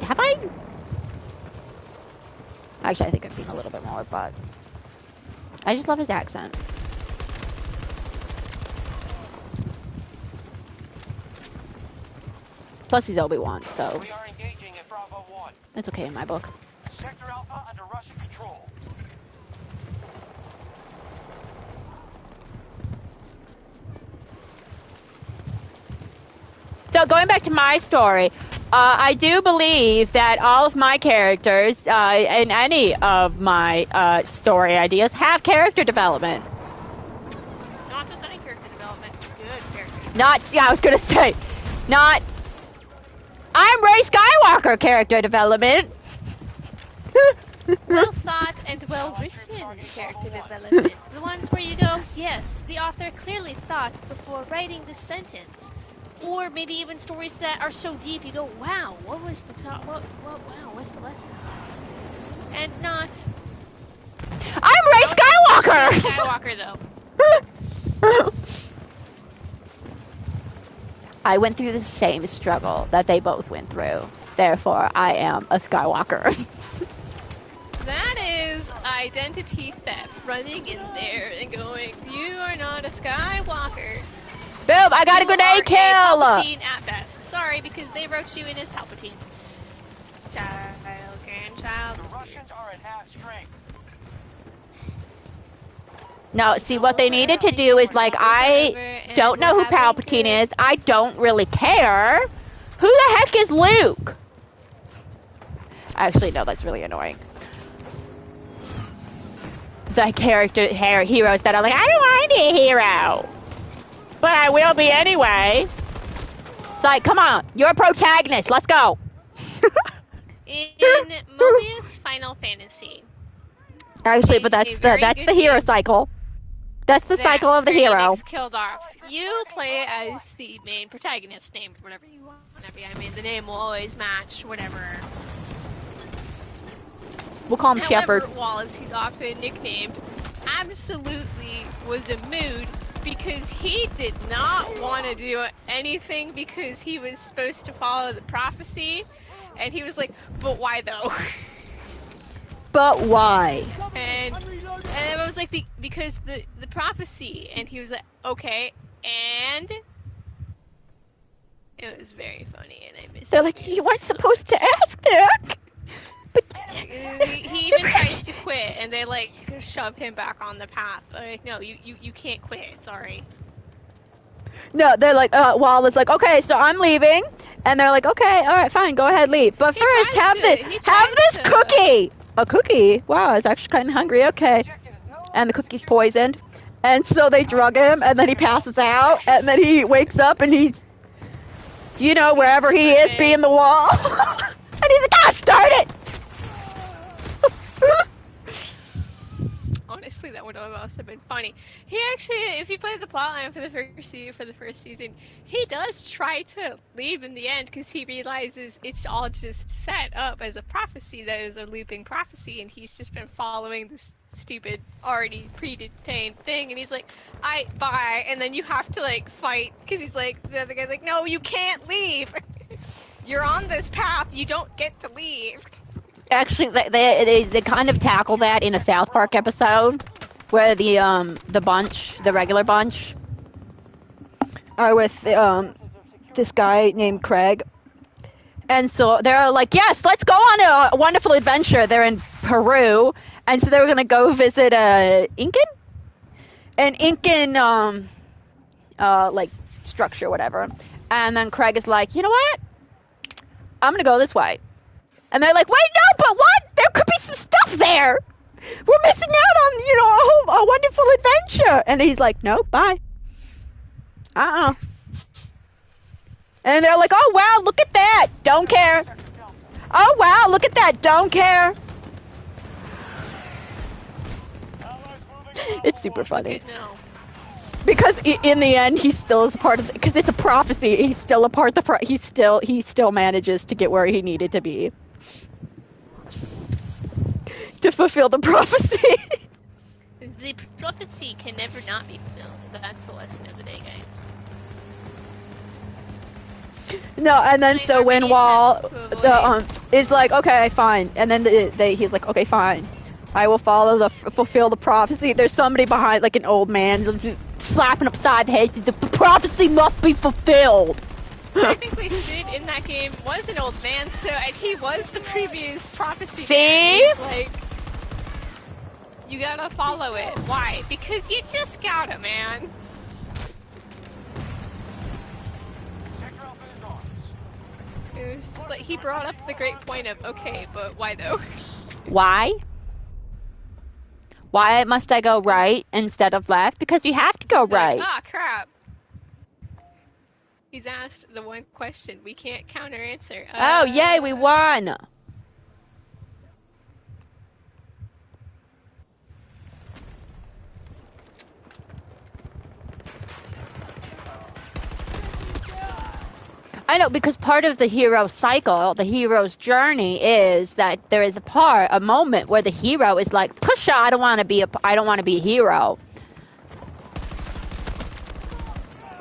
[SPEAKER 1] Have I? Actually, I think I've seen a little bit more, but I just love his accent. Plus, he's Obi-Wan, so
[SPEAKER 3] We are engaging at Bravo 1.
[SPEAKER 1] it's okay in my book.
[SPEAKER 3] Sector Alpha under Russian control.
[SPEAKER 1] So going back to my story, I do believe that all of my characters in any of my story ideas have character development.
[SPEAKER 2] Not just any character development, good character.
[SPEAKER 1] Not, yeah, I was gonna say, not. I'm Rey Skywalker character development.
[SPEAKER 2] Well thought and well written character development. The ones where you go, yes, the author clearly thought before writing this sentence. Or maybe even stories that are so deep you go, wow, what was the top, wow, what's the lesson? And not...
[SPEAKER 1] I'm Rey Skywalker!
[SPEAKER 2] Skywalker, though.
[SPEAKER 1] I went through the same struggle that they both went through. Therefore, I am a Skywalker.
[SPEAKER 2] That is identity theft. Running in there and going, "You are not a Skywalker."
[SPEAKER 1] Boom! I got a
[SPEAKER 2] You
[SPEAKER 1] grenade
[SPEAKER 2] are a
[SPEAKER 1] kill!
[SPEAKER 2] Palpatine at best. Sorry, because they wrote you in as Palpatine. Grandchild.
[SPEAKER 3] The Russians are at half strength.
[SPEAKER 1] No, see, what they needed to do is, like, I don't know who Palpatine is. I don't really care. Who the heck is Luke? Actually, no, that's really annoying. The heroes that are like, I don't want to be a hero. But I will be anyway. It's like, come on, you're a protagonist. Let's go.
[SPEAKER 2] In Mobius Final Fantasy.
[SPEAKER 1] Actually, but that's the hero cycle. That's the cycle of the hero.
[SPEAKER 2] Gets killed off. You play as the main protagonist, named whatever you want. I mean, the name will always match whatever.
[SPEAKER 1] We'll call him
[SPEAKER 2] However,
[SPEAKER 1] Shepard.
[SPEAKER 2] Wallace, he's often nicknamed, absolutely was a mood because he did not want to do anything because he was supposed to follow the prophecy, and he was like, but why though?
[SPEAKER 1] But why?
[SPEAKER 2] And I was like, because the prophecy, and he was like, okay, and it was very funny, and I missed.
[SPEAKER 1] They're like, you weren't supposed to ask that. But
[SPEAKER 2] he even tries to quit, and they like shove him back on the path. Like, no, you can't quit. Sorry.
[SPEAKER 1] No, they're like, Wallace like, okay, so I'm leaving, and they're like, okay, all right, fine, go ahead, leave. But first, have this cookie. A cookie? Wow, I was actually kind of hungry. Okay. And the cookie's poisoned. And so they drug him, and then he passes out, and then he wakes up, and he's, you know, wherever he is, being the wall. And he's like, ah, start it!
[SPEAKER 2] Honestly, that would have also been funny. He actually, if you play the plotline for the first season, he does try to leave in the end because he realizes it's all just set up as a prophecy that is a looping prophecy, and he's just been following this stupid, already predetermined thing, and he's like, bye, and then you have to, like, fight, because he's like, the other guy's like, no, you can't leave! You're on this path, you don't get to leave!
[SPEAKER 1] Actually, they kind of tackle that in a South Park episode, where the regular bunch, are with, this guy named Craig. And so they're like, yes, let's go on a wonderful adventure. They're in Peru, and so they were gonna go visit Incan like structure, whatever. And then Craig is like, you know what? I'm gonna go this way. And they're like, wait, no, but what? There could be some stuff there. We're missing out on, you know, a wonderful adventure. And he's like, no, bye. And they're like, oh, wow, look at that. Don't care. Oh, wow, look at that. Don't care. It's super funny. Because in the end, he still is part of, because it's a prophecy. He's still a part of the, he still manages to get where he needed to be. To fulfill the prophecy.
[SPEAKER 2] The prophecy can never not be fulfilled. That's the lesson of the day, guys.
[SPEAKER 1] No, and then so when Wall is like, okay, fine, and then he's like, okay, fine, I will fulfill the prophecy. There's somebody behind, like an old man, slapping upside the head. The prophecy must be fulfilled.
[SPEAKER 2] Technically, Sid in that game was an old man, so and he was the previous prophecy.
[SPEAKER 1] See?
[SPEAKER 2] Like, you gotta follow it. Why? Because you just gotta, man. It was just like, he brought up the great point of, okay, but why though?
[SPEAKER 1] Why? Why must I go right instead of left? Because you have to go right.
[SPEAKER 2] Ah, crap. He's asked the one question we can't counter answer.
[SPEAKER 1] Oh, yay, we won! I know, because part of the hero cycle, the hero's journey, is that there is a moment where the hero is like, "Pusha, I don't want to be a hero."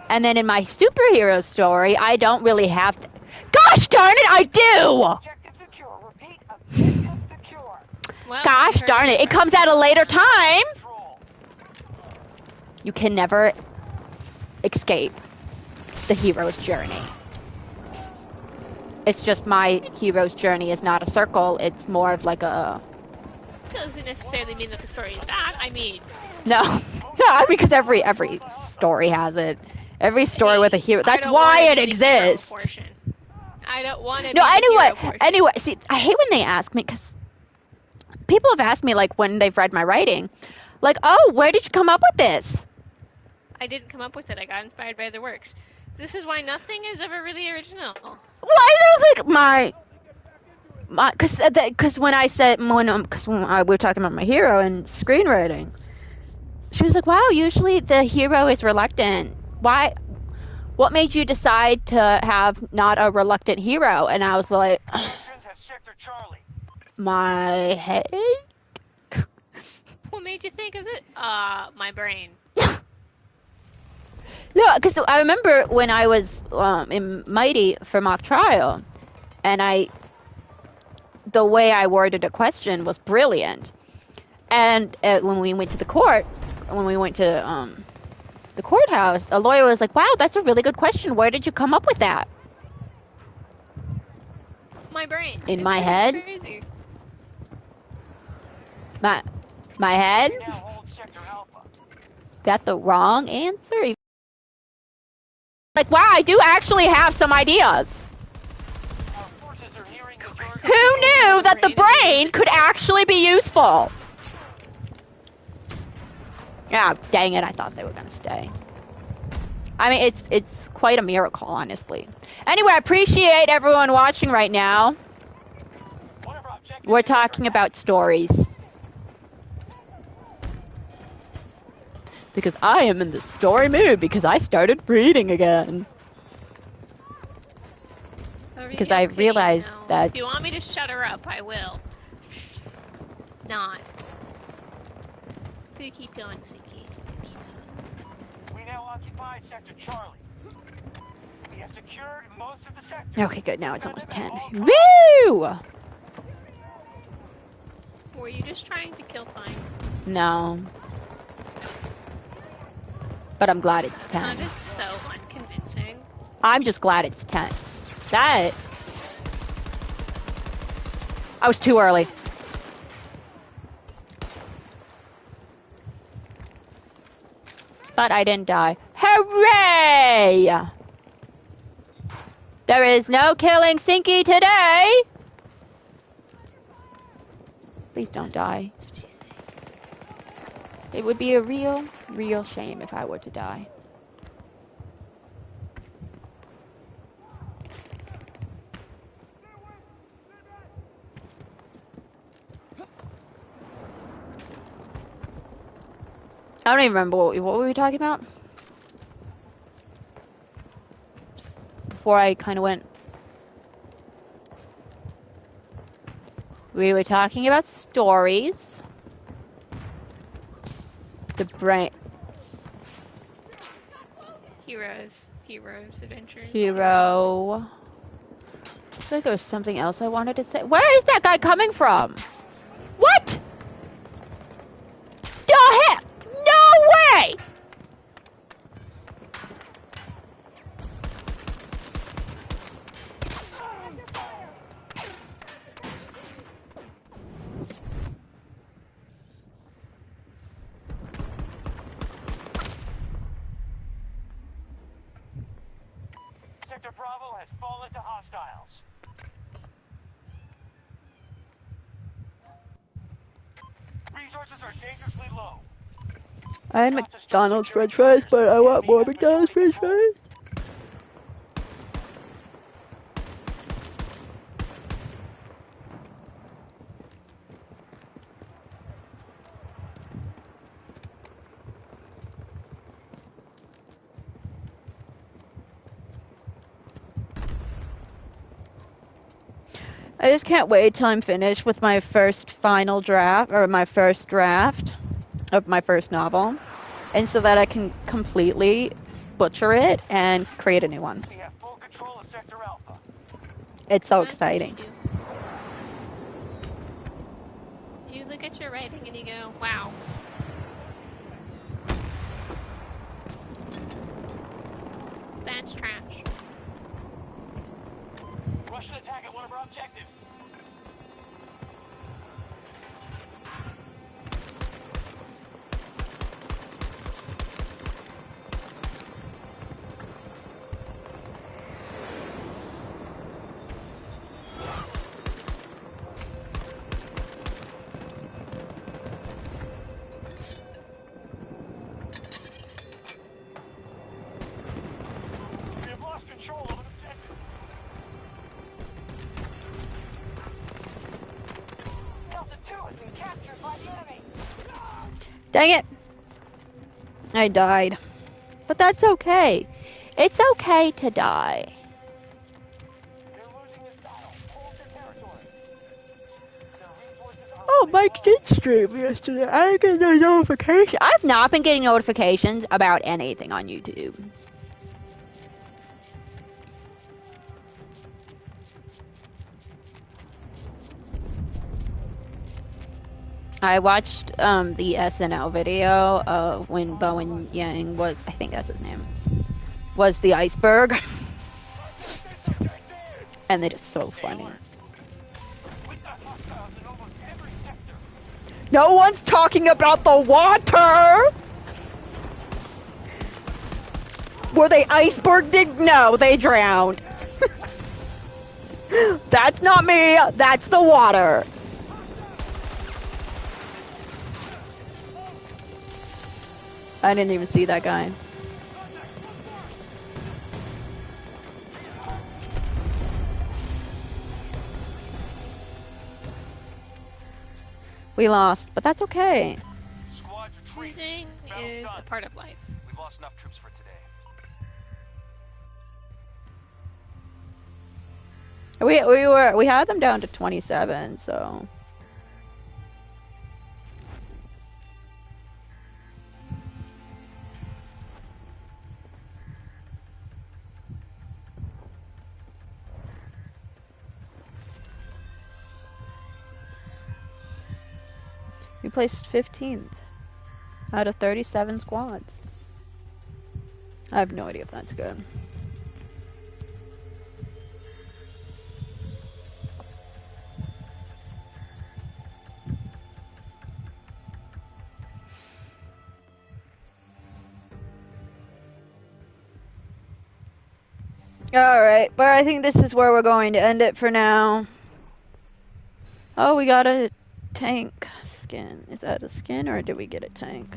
[SPEAKER 1] And then in my superhero story, I don't really have to. Gosh darn it, I do!
[SPEAKER 4] Objective secure. Repeat, objective secure.
[SPEAKER 2] Well,
[SPEAKER 1] Gosh
[SPEAKER 2] you heard
[SPEAKER 1] darn it, it
[SPEAKER 2] first.
[SPEAKER 1] comes at a later time.
[SPEAKER 3] Control.
[SPEAKER 1] You can never escape the hero's journey. It's just my hero's journey is not a circle, it's more of like a...
[SPEAKER 2] Doesn't necessarily mean that the story is bad. I mean,
[SPEAKER 1] No, no, I mean, because every story has it. Every story with a hero.
[SPEAKER 2] I
[SPEAKER 1] That's
[SPEAKER 2] don't
[SPEAKER 1] why
[SPEAKER 2] wanna
[SPEAKER 1] it
[SPEAKER 2] be the hero
[SPEAKER 1] exists.
[SPEAKER 2] portion. I don't want to.
[SPEAKER 1] No,
[SPEAKER 2] be the hero
[SPEAKER 1] anyway,
[SPEAKER 2] portion.
[SPEAKER 1] anyway. See, I hate when they ask me because people have asked me like when they've read my writing, like, "Oh, where did you come up with this?"
[SPEAKER 2] I didn't come up with it. I got inspired by other works. This is why nothing is ever really original.
[SPEAKER 1] Well, I don't think my because when I said when we were talking about my hero and screenwriting, she was like, "Wow, usually the hero is reluctant. Why? What made you decide to have not a reluctant hero?" And I was like,
[SPEAKER 3] Russians have Sector Charlie.
[SPEAKER 1] "My head."
[SPEAKER 2] What made you think of it? My brain.
[SPEAKER 1] No, because I remember when I was in Mighty for mock trial, and the way I worded a question was brilliant. And when we went to the court, when we went to the courthouse, a lawyer was like, "Wow, that's a really good question. Where did you come up with that?"
[SPEAKER 2] My brain.
[SPEAKER 1] In
[SPEAKER 2] It's
[SPEAKER 1] my
[SPEAKER 2] pretty
[SPEAKER 1] head?
[SPEAKER 2] Crazy.
[SPEAKER 1] My head?
[SPEAKER 3] We now hold Sector Alpha.
[SPEAKER 1] That's the wrong answer. Like, wow, I do actually have some ideas.
[SPEAKER 3] Our forces are nearing the Georgia.
[SPEAKER 1] Who knew that the brain could actually be useful? Yeah, dang it, I thought they were going to stay. I mean, it's quite a miracle, honestly. Anyway, I appreciate everyone watching right now.
[SPEAKER 3] One of our objectives
[SPEAKER 1] We're
[SPEAKER 3] is
[SPEAKER 1] talking about stories. Because I am in the story mood because I started reading again. Because I
[SPEAKER 2] Okay,
[SPEAKER 1] realized
[SPEAKER 2] now,
[SPEAKER 1] that-
[SPEAKER 2] If you want me to shut her up, I will. Not. Do keep going, Zinky.
[SPEAKER 3] We now occupy Sector Charlie. We have secured most of the sector.
[SPEAKER 1] Okay, good, now it's almost 10. Woo!
[SPEAKER 2] Were you just trying to kill time?
[SPEAKER 1] No. But I'm glad it's 10.
[SPEAKER 2] Sounded so unconvincing.
[SPEAKER 1] I'm just glad it's 10. That... I was too early. But I didn't die. Hooray! There is no killing Sinky today! Please don't die. It would be a real shame if I were to die. I don't even remember what were we talking about? Before I kind of went... We were talking about stories. The brain...
[SPEAKER 2] Heroes, adventures.
[SPEAKER 1] Hero... I feel like there was something else I wanted to say. Where is that guy coming from? What? The heck? No way!
[SPEAKER 3] Sector Bravo has fallen to hostiles. Resources are dangerously low.
[SPEAKER 1] I had McDonald's french fries, but I want more McDonald's french fries. I just can't wait till I'm finished with my first final draft, or my first draft of my first novel. And so that I can completely butcher it and create a new one.
[SPEAKER 3] We have full control of Sector Alpha.
[SPEAKER 1] It's so
[SPEAKER 2] That's what
[SPEAKER 1] exciting.
[SPEAKER 2] you do. You look at your writing and you go, wow. That's trash.
[SPEAKER 3] Russian attack at one of our objectives. We have lost control of an objective.
[SPEAKER 4] Delta 2 has been captured by the enemy.
[SPEAKER 1] Dang it! I died. But that's okay. It's okay to die.
[SPEAKER 3] They're losing this battle. Hold your territory. Their reinforcements are
[SPEAKER 1] Oh, Mike did stream yesterday. I didn't get no notification. I've not been getting notifications about anything on YouTube. I watched the SNL video when Bowen Yang was, I think that's his name, was the iceberg. And it is so funny.
[SPEAKER 3] We've got hostiles in almost every sector.
[SPEAKER 1] No one's talking about the water! Were they iceberged? No, they drowned. That's not me, that's the water. I didn't even see that guy. We lost, but that's okay.
[SPEAKER 3] Squads retreat.
[SPEAKER 2] Losing
[SPEAKER 3] Battle's
[SPEAKER 2] is
[SPEAKER 3] done.
[SPEAKER 2] a part of life.
[SPEAKER 3] We've lost enough troops for today.
[SPEAKER 1] We had them down to 27, so we placed 15th out of 37 squads. I have no idea if that's good. Alright, but I think this is where we're going to end it for now. Oh, we got a tank skin. Is that a skin or did we get a tank?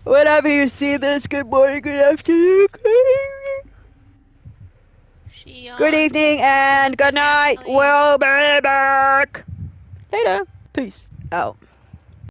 [SPEAKER 1] Whenever you see this, good morning, good afternoon, good evening, and good night. We'll be back later. Peace out.